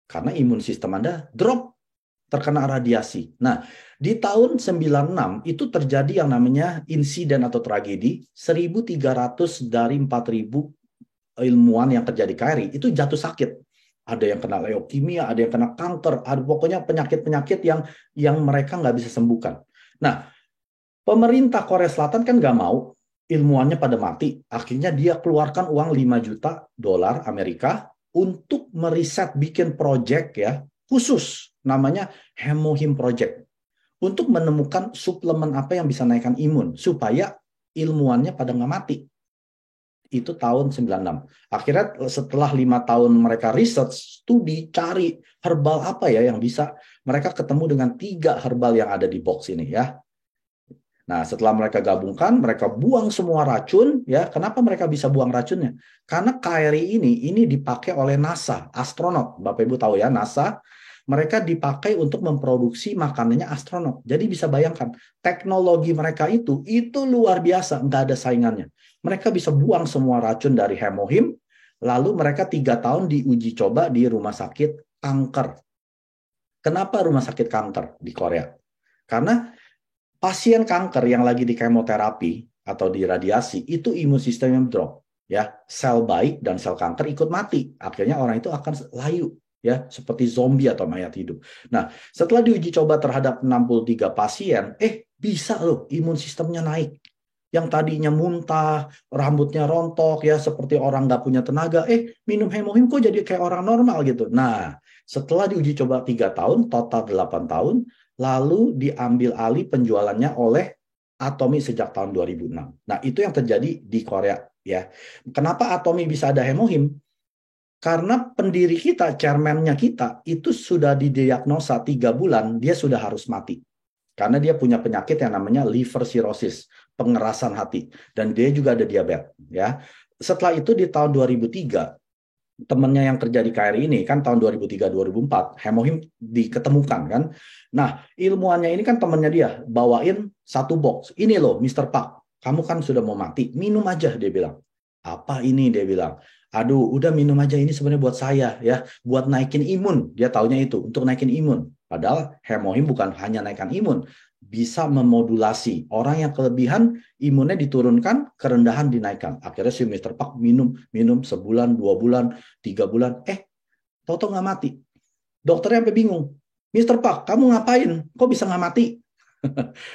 Karena imun sistem Anda drop, terkena radiasi. Nah, di tahun 96 itu terjadi yang namanya insiden atau tragedi, 1.300 dari 4.000 ilmuwan yang kerja di KRI itu jatuh sakit. Ada yang kena leukemia, ada yang kena kanker, ada pokoknya penyakit-penyakit yang mereka nggak bisa sembuhkan. Nah, pemerintah Korea Selatan kan nggak mau ilmuwannya pada mati. Akhirnya dia keluarkan uang 5 juta dolar Amerika untuk meriset bikin project ya khusus namanya Hemohim Project untuk menemukan suplemen apa yang bisa naikkan imun supaya ilmuwannya pada nggak mati. Itu tahun 96. Akhirnya setelah 5 tahun mereka research, studi, cari herbal apa ya yang bisa, mereka ketemu dengan 3 herbal yang ada di box ini ya. Nah, setelah mereka gabungkan, mereka buang semua racun, ya. Kenapa mereka bisa buang racunnya? Karena KRI ini dipakai oleh NASA, astronot. Bapak Ibu tahu ya, NASA, mereka dipakai untuk memproduksi makanannya astronot. Jadi bisa bayangkan, teknologi mereka itu luar biasa, nggak ada saingannya. Mereka bisa buang semua racun dari Hemohim, lalu mereka 3 tahun diuji coba di rumah sakit kanker. Kenapa rumah sakit kanker di Korea? Karena pasien kanker yang lagi di kemoterapi atau di radiasi itu imun sistemnya drop, ya, sel baik dan sel kanker ikut mati, akhirnya orang itu akan layu, ya, seperti zombie atau mayat hidup. Nah, setelah diuji coba terhadap 63 pasien, bisa loh imun sistemnya naik. yang tadinya muntah, rambutnya rontok ya seperti orang nggak punya tenaga, minum hemohim kok jadi kayak orang normal gitu. Nah, setelah diuji coba 3 tahun, total 8 tahun, lalu diambil alih penjualannya oleh Atomy sejak tahun 2006. Nah, itu yang terjadi di Korea ya. Kenapa Atomy bisa ada hemohim? Karena pendiri kita, chairman-nya kita, itu sudah didiagnosa 3 bulan, dia sudah harus mati. Karena dia punya penyakit yang namanya liver cirrhosis, pengerasan hati. Dan dia juga ada diabetes. Ya. Setelah itu di tahun 2003, temannya yang kerja di KRI ini, kan tahun 2003-2004, hemohim diketemukan kan. Nah, ilmuannya ini kan temannya dia, bawain 1 box. Ini loh, Mr. Park, kamu kan sudah mau mati, minum aja, dia bilang. Apa ini, dia bilang. Aduh, udah minum aja, ini sebenarnya buat saya ya, buat naikin imun. Dia taunya itu untuk naikin imun. Padahal hemohim bukan hanya naikkan imun, bisa memodulasi. Orang yang kelebihan imunnya diturunkan, kerendahan dinaikkan. Akhirnya si Mr. Park minum sebulan, 2 bulan, 3 bulan, tau-tau nggak mati. Dokternya sampai bingung. Mr. Park, kamu ngapain? Kok bisa nggak mati?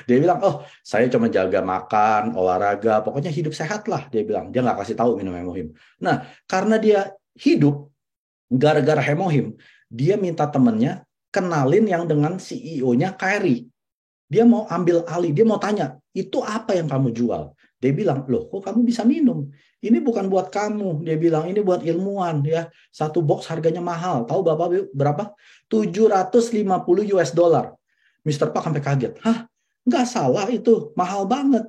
Dia bilang, oh saya cuma jaga makan, olahraga, pokoknya hidup sehat lah. Dia bilang, dia nggak kasih tahu minum hemohim. Nah, karena dia hidup gara-gara hemohim, dia minta temennya kenalin yang dengan CEO-nya KRI. Dia mau ambil alih, dia mau tanya, itu apa yang kamu jual? Dia bilang, loh kok kamu bisa minum? Ini bukan buat kamu. Dia bilang, ini buat ilmuwan ya. 1 box harganya mahal. Tahu Bapak berapa? 750 US dollar. Mr. Park sampai kaget. Hah? Nggak salah itu, mahal banget.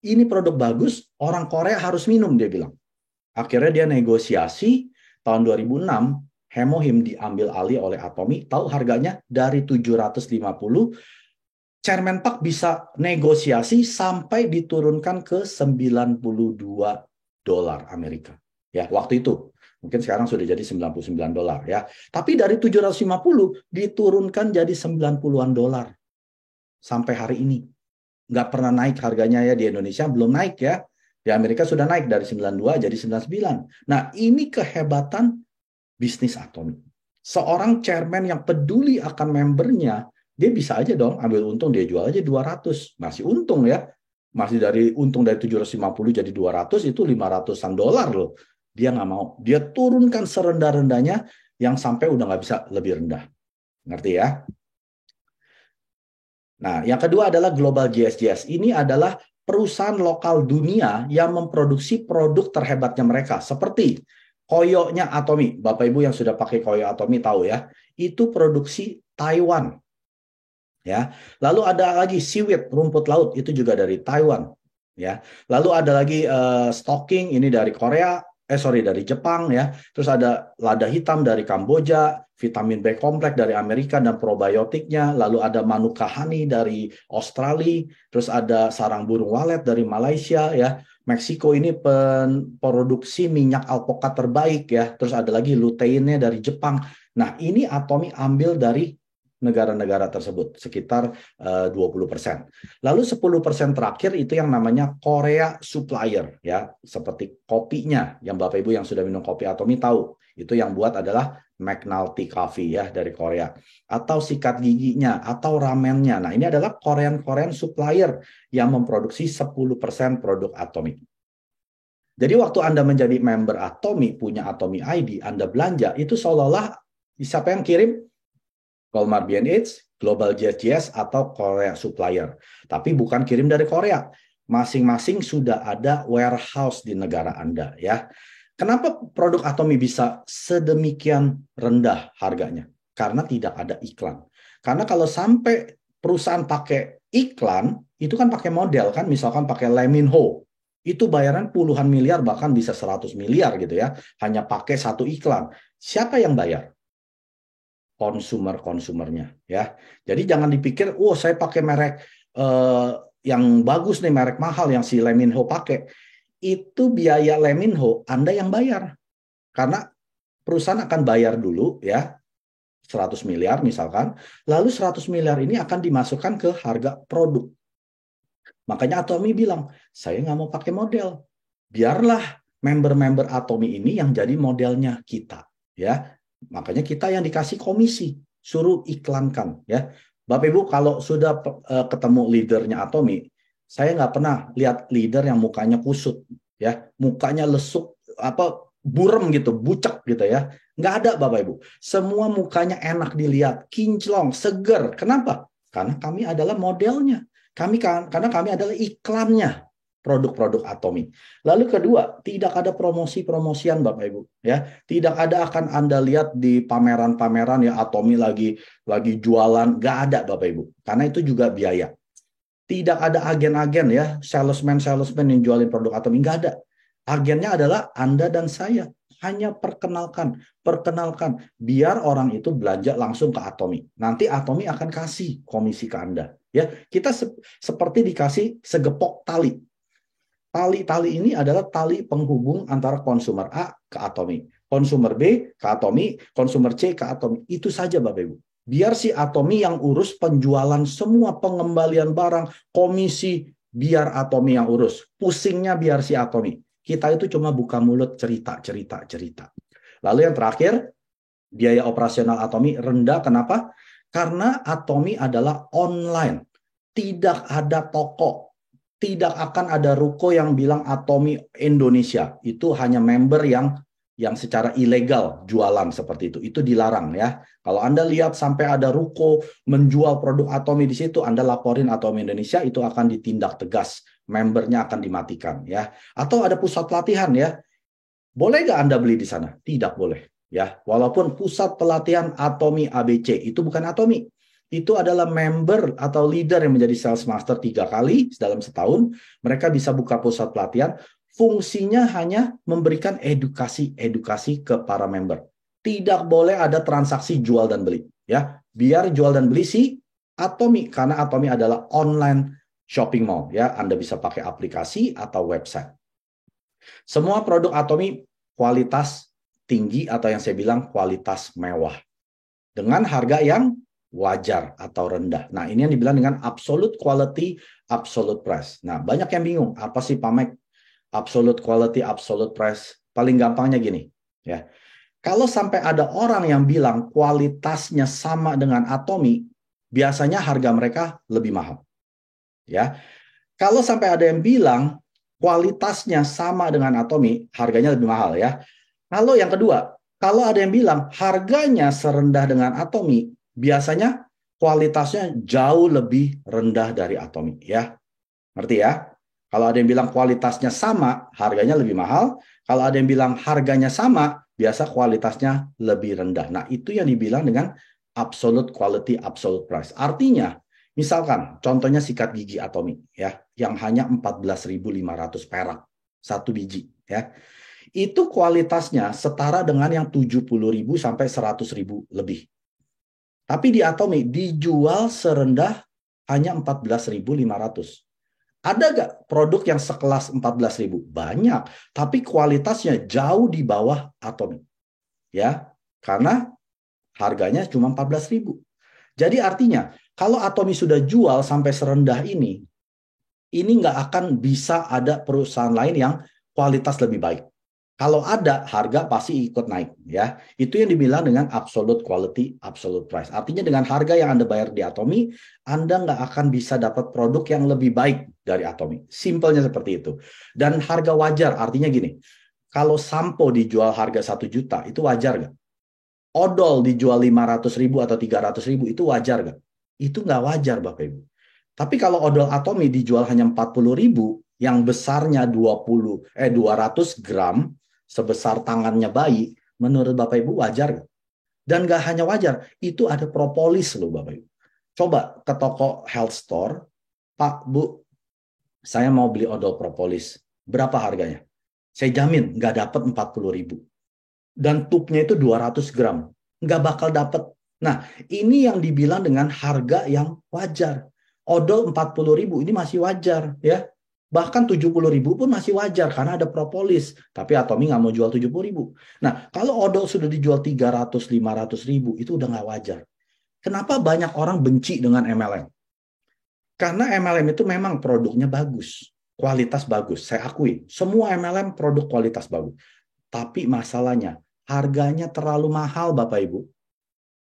Ini produk bagus, orang Korea harus minum, dia bilang. Akhirnya dia negosiasi, tahun 2006, hemohim diambil alih oleh Atomy. Tahu harganya? Dari 750, Chairman Park bisa negosiasi sampai diturunkan ke 92 dolar Amerika. Ya, waktu itu. Mungkin sekarang sudah jadi 99 dolar ya. Tapi dari 750 diturunkan jadi 90-an dolar. Sampai hari ini. Nggak pernah naik harganya ya di Indonesia, belum naik ya. Di Amerika sudah naik dari 92 jadi 99. Nah, ini kehebatan bisnis Atomy. Seorang chairman yang peduli akan membernya, dia bisa aja dong ambil untung, dia jual aja 200. Masih untung ya. Masih dari untung dari 750 jadi 200, itu 500-an dolar loh. Dia nggak mau. Dia turunkan serendah-rendahnya yang sampai udah nggak bisa lebih rendah. Ngerti ya? Nah, yang kedua adalah Global GSGS. Ini adalah perusahaan lokal dunia yang memproduksi produk terhebatnya mereka. Seperti koyoknya Atomy. Bapak Ibu yang sudah pakai koyo Atomy tahu ya. Itu produksi Taiwan. Ya. Lalu ada lagi seaweed, rumput laut. Itu juga dari Taiwan. Ya. Lalu ada lagi stocking, ini dari Korea. Dari Jepang ya. Terus ada lada hitam dari Kamboja, vitamin B kompleks dari Amerika dan probiotiknya. Lalu ada manuka honey dari Australia. Terus ada sarang burung walet dari Malaysia ya. Meksiko ini produksi minyak alpukat terbaik ya. Terus ada lagi luteinnya dari Jepang. Nah, ini Atomy ambil dari negara-negara tersebut, sekitar 20%. Lalu 10% terakhir itu yang namanya Korea Supplier, ya, seperti kopinya, yang Bapak Ibu yang sudah minum kopi Atomy tahu, itu yang buat adalah McNulty Coffee ya dari Korea, atau sikat giginya, atau ramennya. Nah, ini adalah Korean supplier yang memproduksi 10% produk Atomy. Jadi waktu Anda menjadi member Atomy, punya Atomy ID, Anda belanja, itu seolah-olah siapa yang kirim? Walmart B&H, Global GSGS, atau Korea Supplier. Tapi bukan kirim dari Korea. Masing-masing sudah ada warehouse di negara Anda. Ya. Kenapa produk Atomy bisa sedemikian rendah harganya? Karena tidak ada iklan. Karena kalau sampai perusahaan pakai iklan, itu kan pakai model kan, misalkan pakai Leminho. Itu bayaran puluhan miliar, bahkan bisa 100 miliar gitu ya. Hanya pakai 1 iklan. Siapa yang bayar? Konsumernya ya. Jadi jangan dipikir, saya pakai merek yang bagus nih, merek mahal yang si Leminho pakai. Itu biaya Leminho Anda yang bayar. Karena perusahaan akan bayar dulu ya 100 miliar misalkan, lalu 100 miliar ini akan dimasukkan ke harga produk. Makanya Atomy bilang, saya nggak mau pakai model. Biarlah member-member Atomy ini yang jadi modelnya kita ya. Makanya kita yang dikasih komisi, suruh iklankan ya. Bapak Ibu kalau sudah ketemu leadernya Atomy, Saya nggak pernah lihat leader yang mukanya kusut, ya, mukanya lesuk, burem gitu, bucek gitu ya. Nggak ada Bapak Ibu. Semua mukanya enak dilihat, kinclong, seger. Kenapa? Karena kami adalah modelnya. Karena kami adalah iklannya produk-produk Atomi. Lalu kedua, tidak ada promosi-promosian Bapak Ibu, ya. Tidak ada akan Anda lihat di pameran-pameran ya Atomi lagi jualan, nggak ada Bapak Ibu. Karena itu juga biaya. Tidak ada agen-agen ya, salesman yang jualin produk Atomi, nggak ada. Agennya adalah Anda dan saya. Hanya perkenalkan, biar orang itu belanja langsung ke Atomi. Nanti Atomi akan kasih komisi ke Anda. Ya, kita seperti dikasih segepok tali. Tali-tali ini adalah tali penghubung antara konsumer A ke Atomi, konsumer B ke Atomi, konsumer C ke Atomi. Itu saja Bapak Ibu. Biar si Atomi yang urus penjualan semua pengembalian barang, komisi, biar Atomi yang urus. Pusingnya biar si Atomi. Kita itu cuma buka mulut cerita. Lalu yang terakhir, biaya operasional Atomi rendah. Kenapa? Karena Atomi adalah online. Tidak ada toko. Tidak akan ada ruko yang bilang Atomi Indonesia. Itu hanya member yang secara ilegal jualan seperti itu. Itu dilarang ya. Kalau Anda lihat sampai ada ruko menjual produk Atomi di situ, Anda laporin Atomi Indonesia, itu akan ditindak tegas. Membernya akan dimatikan ya. Atau ada pusat pelatihan ya. Boleh nggak Anda beli di sana? Tidak boleh ya. Walaupun pusat pelatihan Atomi ABC itu bukan Atomi. Itu adalah member atau leader yang menjadi sales master 3 kali dalam setahun. Mereka bisa buka pusat pelatihan. Fungsinya hanya memberikan edukasi ke para member. Tidak boleh ada transaksi jual dan beli. Ya, biar jual dan beli si Atomi. Karena Atomi adalah online shopping mall. Ya, Anda bisa pakai aplikasi atau website. Semua produk Atomi kualitas tinggi atau yang saya bilang kualitas mewah. Dengan harga yang wajar atau rendah. Nah, ini yang dibilang dengan absolute quality, absolute price. Nah, banyak yang bingung, apa sih Pak Mek? Absolute quality, absolute price. Paling gampangnya gini, ya. Kalau sampai ada orang yang bilang kualitasnya sama dengan Atomi, biasanya harga mereka lebih mahal. Ya. Kalau sampai ada yang bilang kualitasnya sama dengan Atomi, harganya lebih mahal ya. Lalu yang kedua, kalau ada yang bilang harganya serendah dengan Atomi, biasanya kualitasnya jauh lebih rendah dari Atomi ya. Ngerti ya? Kalau ada yang bilang kualitasnya sama, harganya lebih mahal. Kalau ada yang bilang harganya sama, biasa kualitasnya lebih rendah. Nah, itu yang dibilang dengan absolute quality, absolute price. Artinya, misalkan contohnya sikat gigi Atomi ya, yang hanya 14.500 perak satu biji ya. Itu kualitasnya setara dengan yang 70.000 sampai 100.000 lebih. Tapi di Atomi dijual serendah hanya 14.500. Ada nggak produk yang sekelas 14.000? Banyak, tapi kualitasnya jauh di bawah Atomi. Ya, karena harganya cuma 14.000. Jadi artinya, kalau Atomi sudah jual sampai serendah ini nggak akan bisa ada perusahaan lain yang kualitas lebih baik. Kalau ada, harga pasti ikut naik ya. Itu yang dibilang dengan absolute quality, absolute price. Artinya dengan harga yang Anda bayar di Atomi, Anda nggak akan bisa dapat produk yang lebih baik dari Atomi. Simpelnya seperti itu. Dan harga wajar, artinya gini. Kalau sampo dijual harga 1 juta, itu wajar nggak? Odol dijual 500.000 atau 300.000, itu wajar nggak? Itu nggak wajar Bapak Ibu. Tapi kalau odol Atomi dijual hanya 40.000, yang besarnya 200 gram, sebesar tangannya bayi, menurut Bapak Ibu wajar nggak? Dan nggak hanya wajar, itu ada propolis loh Bapak Ibu. Coba ke toko health store, Pak, Bu, saya mau beli odol propolis. Berapa harganya? Saya jamin nggak dapat 40.000. Dan tubnya itu 200 gram. Nggak bakal dapat. Nah, ini yang dibilang dengan harga yang wajar. Odol 40.000 ini masih wajar ya. Bahkan 70.000 pun masih wajar karena ada propolis. Tapi Atomi nggak mau jual 70.000. Nah, kalau odol sudah dijual 300-500.000, itu udah nggak wajar. Kenapa banyak orang benci dengan MLM? Karena MLM itu memang produknya bagus. Kualitas bagus, saya akui. Semua MLM produk kualitas bagus. Tapi masalahnya, harganya terlalu mahal Bapak Ibu.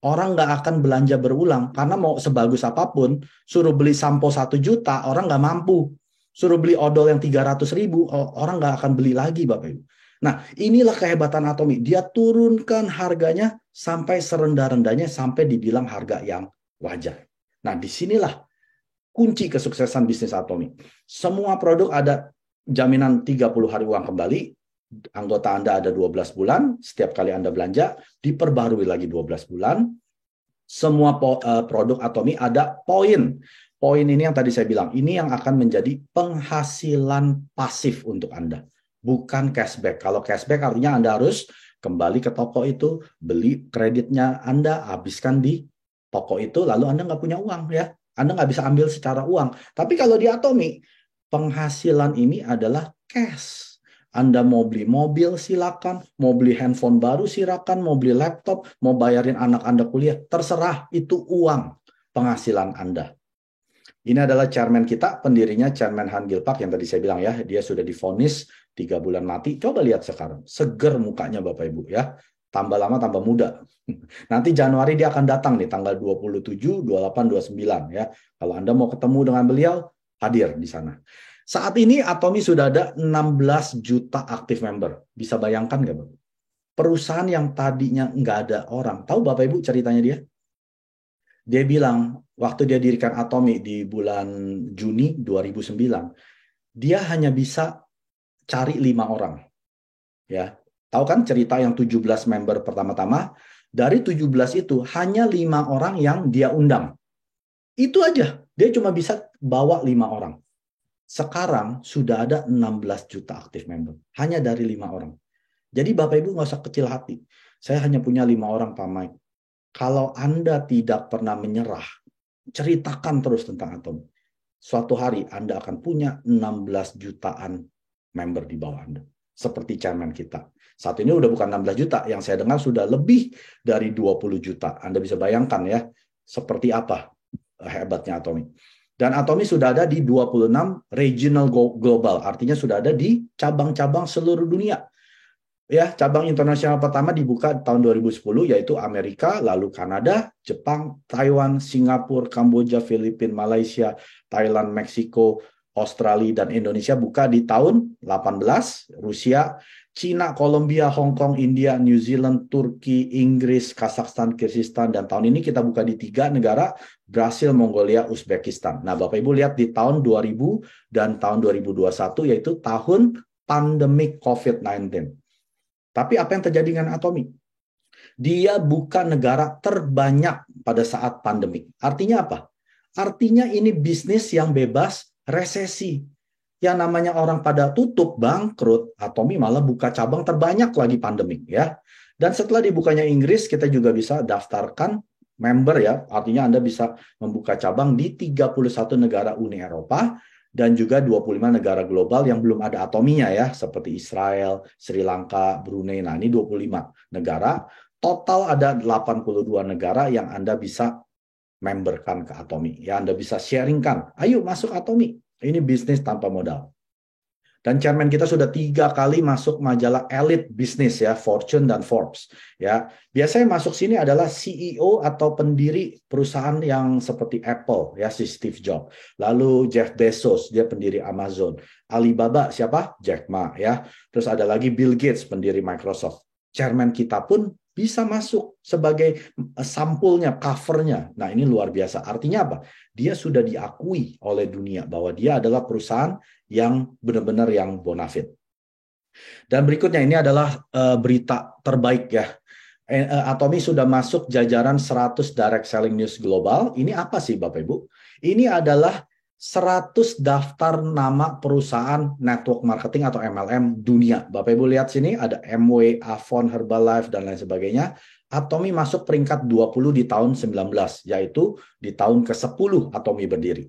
Orang nggak akan belanja berulang. Karena mau sebagus apapun, suruh beli sampo 1 juta, orang nggak mampu. Suruh beli odol yang 300.000, orang nggak akan beli lagi, Bapak Ibu. Nah, inilah kehebatan Atomi. Dia turunkan harganya sampai serendah-rendahnya, sampai dibilang harga yang wajar. Nah, disinilah kunci kesuksesan bisnis Atomi. Semua produk ada jaminan 30 hari uang kembali, anggota Anda ada 12 bulan, setiap kali Anda belanja, diperbarui lagi 12 bulan. Semua produk Atomi ada poin. Poin ini yang tadi saya bilang, ini yang akan menjadi penghasilan pasif untuk Anda. Bukan cashback. Kalau cashback artinya Anda harus kembali ke toko itu, beli kreditnya Anda, habiskan di toko itu, lalu Anda nggak punya uang, ya. Anda nggak bisa ambil secara uang. Tapi kalau di Atomi, penghasilan ini adalah cash. Anda mau beli mobil, silakan. Mau beli handphone baru, silakan. Mau beli laptop, mau bayarin anak Anda kuliah, terserah. Itu uang penghasilan Anda. Ini adalah chairman kita, pendirinya Chairman Han Gil Pak yang tadi saya bilang ya. Dia sudah divonis 3 bulan mati. Coba lihat sekarang. Seger mukanya Bapak Ibu ya. Tambah lama tambah muda. Nanti Januari dia akan datang nih tanggal 27, 28, 29 ya. Kalau Anda mau ketemu dengan beliau, hadir di sana. Saat ini Atomi sudah ada 16 juta aktif member. Bisa bayangkan nggak, Bapak? Perusahaan yang tadinya nggak ada orang. Tahu Bapak Ibu ceritanya dia? Dia bilang, waktu dia dirikan Atomi di bulan Juni 2009, dia hanya bisa cari 5 orang. Ya, tahu kan cerita yang 17 member pertama-tama? Dari 17 itu, hanya 5 orang yang dia undang. Itu aja. Dia cuma bisa bawa 5 orang. Sekarang sudah ada 16 juta aktif member. Hanya dari 5 orang. Jadi Bapak Ibu nggak usah kecil hati. Saya hanya punya 5 orang, Pak Mike. Kalau Anda tidak pernah menyerah, ceritakan terus tentang Atomi. Suatu hari Anda akan punya 16 jutaan member di bawah Anda. Seperti chairman kita. Saat ini udah bukan 16 juta. Yang saya dengar sudah lebih dari 20 juta. Anda bisa bayangkan ya, seperti apa hebatnya Atomi. Dan Atomi sudah ada di 26 regional global, artinya sudah ada di cabang-cabang seluruh dunia. Ya, cabang internasional pertama dibuka tahun 2010 yaitu Amerika, lalu Kanada, Jepang, Taiwan, Singapura, Kamboja, Filipina, Malaysia, Thailand, Meksiko, Australia dan Indonesia buka di tahun 18, Rusia, Cina, Kolombia, Hong Kong, India, New Zealand, Turki, Inggris, Kazakhstan, Kyrgyzstan, dan tahun ini kita buka di 3 negara, Brasil, Mongolia, Uzbekistan. Nah, Bapak Ibu lihat di tahun 2000 dan tahun 2021 yaitu tahun pandemik COVID-19. Tapi apa yang terjadi dengan Atomi? Dia buka negara terbanyak pada saat pandemik. Artinya apa? Artinya ini bisnis yang bebas resesi. Yang namanya orang pada tutup, bangkrut, Atomi malah buka cabang terbanyak lagi pandemik ya. Dan setelah dibukanya Inggris, kita juga bisa daftarkan member ya. Artinya Anda bisa membuka cabang di 31 negara Uni Eropa dan juga 25 negara global yang belum ada Atominya ya, seperti Israel, Sri Lanka, Brunei. Nah, ini 25 negara. Total ada 82 negara yang Anda bisa memberkan ke Atomi. Ya, Anda bisa sharingkan. Ayo masuk Atomi. Ini bisnis tanpa modal. Dan chairman kita sudah 3 kali masuk majalah Elite Business ya, Fortune dan Forbes. Ya, biasanya masuk sini adalah CEO atau pendiri perusahaan yang seperti Apple ya, si Steve Jobs. Lalu Jeff Bezos, dia pendiri Amazon. Alibaba siapa? Jack Ma ya. Terus ada lagi Bill Gates, pendiri Microsoft. Chairman kita pun bisa masuk sebagai sampulnya, covernya. Nah, ini luar biasa. Artinya apa? Dia sudah diakui oleh dunia bahwa dia adalah perusahaan yang benar-benar yang bonafit. Dan berikutnya ini adalah berita terbaik ya. Atomi sudah masuk jajaran 100 direct selling news global. Ini apa sih Bapak Ibu? Ini adalah 100 daftar nama perusahaan network marketing atau MLM dunia. Bapak Ibu lihat sini ada Amway, Avon, Herbalife, dan lain sebagainya. Atomi masuk peringkat 20 di tahun 19, yaitu di tahun ke-10 Atomi berdiri.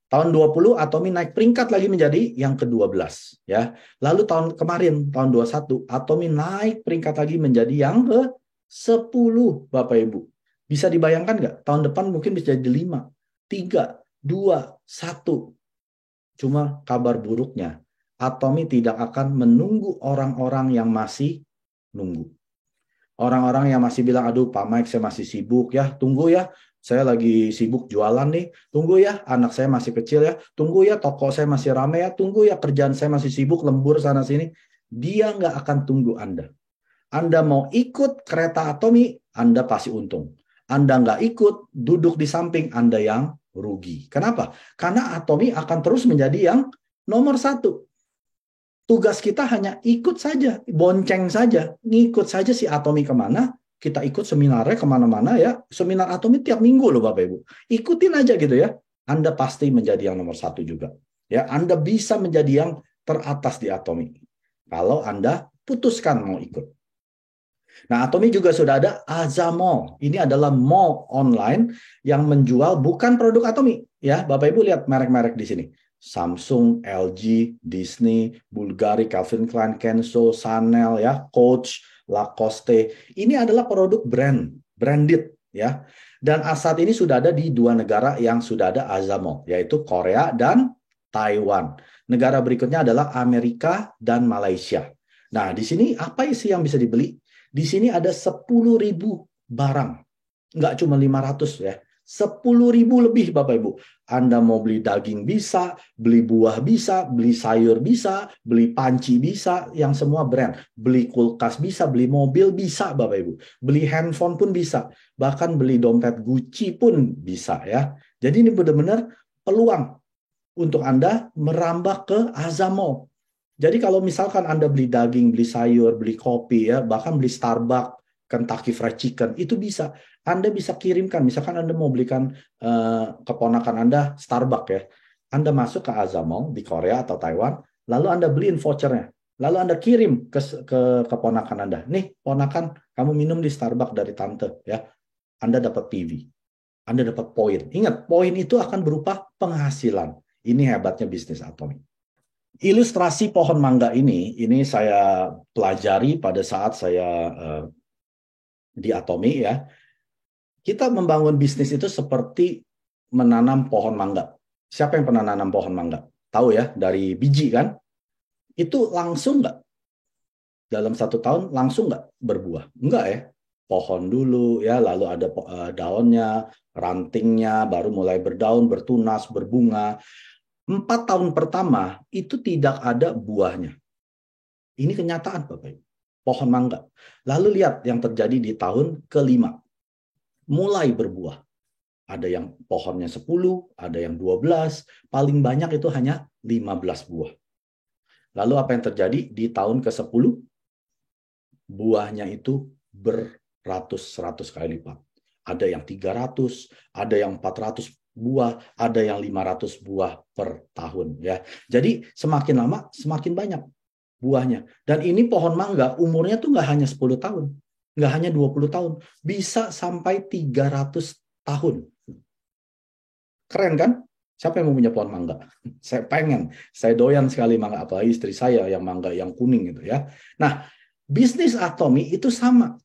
Tahun 20 Atomi naik peringkat lagi menjadi yang ke-12 ya. Lalu tahun kemarin tahun 21 Atomi naik peringkat lagi menjadi yang ke-10 Bapak Ibu. Bisa dibayangkan nggak? Tahun depan mungkin bisa jadi 5, 3, 2, 1. Cuma kabar buruknya, Atomi tidak akan menunggu orang-orang yang masih nunggu. Orang-orang yang masih bilang, aduh Pak Mike saya masih sibuk ya, tunggu ya, saya lagi sibuk jualan nih, tunggu ya, anak saya masih kecil ya, tunggu ya, toko saya masih ramai ya, tunggu ya, kerjaan saya masih sibuk, lembur sana-sini. Dia nggak akan tunggu Anda. Anda mau ikut kereta atomi, Anda pasti untung. Anda nggak ikut, duduk di samping, Anda yang rugi. Kenapa? Karena atomi akan terus menjadi yang nomor satu. Tugas kita hanya ikut saja, bonceng saja, ngikut saja si atomi kemana, kita ikut seminarnya kemana-mana ya, seminar atomi tiap minggu loh Bapak Ibu. Ikutin aja gitu ya, Anda pasti menjadi yang nomor satu juga. Ya, Anda bisa menjadi yang teratas di atomi. Kalau Anda putuskan mau ikut. Nah, Atomi juga sudah ada Azamall. Ini adalah mall online yang menjual bukan produk Atomi. Ya, Bapak Ibu lihat merek-merek di sini. Samsung, LG, Disney, Bulgari, Calvin Klein, Kenzo, Chanel, ya, Coach, Lacoste. Ini adalah produk branded, ya. Dan saat ini sudah ada di 2 negara yang sudah ada Azamall, yaitu Korea dan Taiwan. Negara berikutnya adalah Amerika dan Malaysia. Nah, di sini apa sih yang bisa dibeli? Di sini ada 10.000 barang. Nggak cuma 500 ya. 10.000 lebih Bapak Ibu. Anda mau beli daging bisa, beli buah bisa, beli sayur bisa, beli panci bisa, yang semua brand. Beli kulkas bisa, beli mobil bisa Bapak Ibu. Beli handphone pun bisa. Bahkan beli dompet Gucci pun bisa ya. Jadi ini benar-benar peluang untuk Anda merambah ke Azamall. Jadi kalau misalkan Anda beli daging, beli sayur, beli kopi, ya, bahkan beli Starbucks, Kentucky Fried Chicken, itu bisa. Anda bisa kirimkan, misalkan Anda mau belikan keponakan Anda Starbucks ya, Anda masuk ke Azamall di Korea atau Taiwan, lalu Anda beliin vouchernya, lalu Anda kirim ke keponakan Anda. Nih, ponakan, kamu minum di Starbucks dari tante, ya, Anda dapat PV, Anda dapat poin. Ingat, poin itu akan berupa penghasilan. Ini hebatnya bisnis Atomi. Ilustrasi pohon mangga ini saya pelajari pada saat saya di Atomi ya. Kita membangun bisnis itu seperti menanam pohon mangga. Siapa yang pernah nanam pohon mangga? Tahu ya, dari biji kan? Itu langsung nggak? Dalam 1 tahun langsung nggak berbuah? Enggak ya. Pohon dulu ya, lalu ada daunnya, rantingnya, baru mulai berdaun, bertunas, berbunga. 4 tahun pertama itu tidak ada buahnya. Ini kenyataan Bapak Ibu. Pohon mangga. Lalu lihat yang terjadi di tahun ke-5. Mulai berbuah. Ada yang pohonnya 10, ada yang 12, paling banyak itu hanya 15 buah. Lalu apa yang terjadi di tahun ke-10? Buahnya itu beratus-ratus kali lipat. Ada yang 300, ada yang 400 buah, ada yang 500 buah per tahun ya. Jadi semakin lama semakin banyak buahnya. Dan ini pohon mangga umurnya tuh nggak hanya 10 tahun, nggak hanya 20 tahun, bisa sampai 300 tahun. Keren kan? Siapa yang mau punya pohon mangga? Saya pengen, saya doyan sekali mangga, apalagi istri saya yang mangga yang kuning gitu ya. Nah, bisnis Atomi itu sama.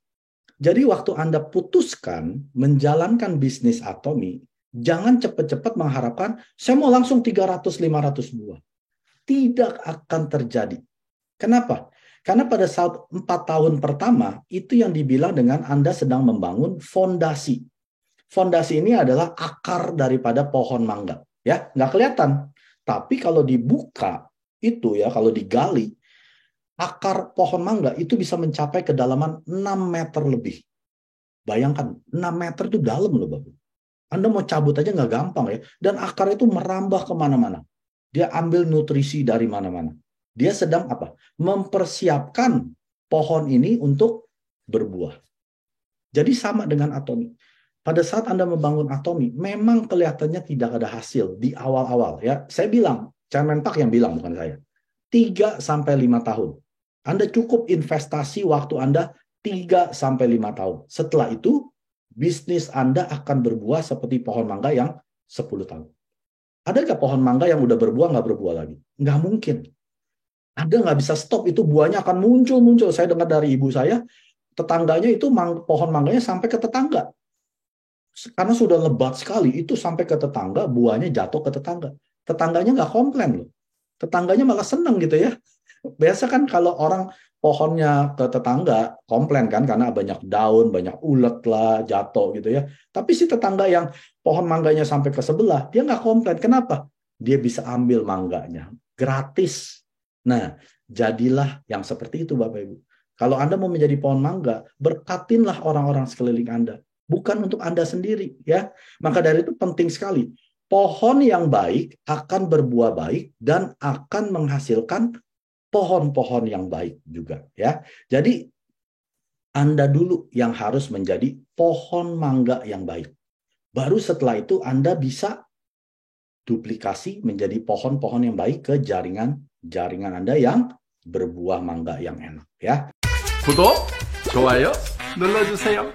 Jadi waktu Anda putuskan menjalankan bisnis Atomi, jangan cepat-cepat mengharapkan, saya mau langsung 300-500 buah. Tidak akan terjadi. Kenapa? Karena pada saat 4 tahun pertama, itu yang dibilang dengan Anda sedang membangun fondasi. Fondasi ini adalah akar daripada pohon mangga. Ya, nggak kelihatan. Tapi kalau dibuka, itu ya, kalau digali, akar pohon mangga itu bisa mencapai kedalaman 6 meter lebih. Bayangkan, 6 meter itu dalam loh Bapak. Anda mau cabut aja nggak gampang ya. Dan akar itu merambah kemana-mana. Dia ambil nutrisi dari mana-mana. Dia sedang apa? Mempersiapkan pohon ini untuk berbuah. Jadi sama dengan Atomi. Pada saat Anda membangun Atomi, memang kelihatannya tidak ada hasil di awal-awal. Ya, saya bilang, Chairman Park yang bilang, bukan saya. 3-5 tahun. Anda cukup investasi waktu Anda 3-5 tahun. Setelah itu, bisnis Anda akan berbuah seperti pohon mangga yang 10 tahun. Ada nggak pohon mangga yang udah berbuah nggak berbuah lagi? Nggak mungkin. Anda nggak bisa stop, itu buahnya akan muncul-muncul. Saya dengar dari ibu saya, tetangganya itu pohon mangganya sampai ke tetangga. Karena sudah lebat sekali, itu sampai ke tetangga, buahnya jatuh ke tetangga. Tetangganya nggak komplain loh. Tetangganya malah senang gitu ya. Biasa kan kalau orang pohonnya ke tetangga komplain kan karena banyak daun, banyak ulet lah jatuh gitu ya. Tapi si tetangga yang pohon mangganya sampai ke sebelah, dia nggak komplain. Kenapa? Dia bisa ambil mangganya gratis. Nah, jadilah yang seperti itu Bapak Ibu. Kalau Anda mau menjadi pohon mangga, berkatinlah orang-orang sekeliling Anda, bukan untuk Anda sendiri ya. Maka dari itu penting sekali. Pohon yang baik akan berbuah baik dan akan menghasilkan pohon-pohon yang baik juga ya. Jadi Anda dulu yang harus menjadi pohon mangga yang baik. Baru setelah itu Anda bisa duplikasi menjadi pohon-pohon yang baik ke jaringan Anda yang berbuah mangga yang enak ya. 구독, 좋아요 눌러주세요.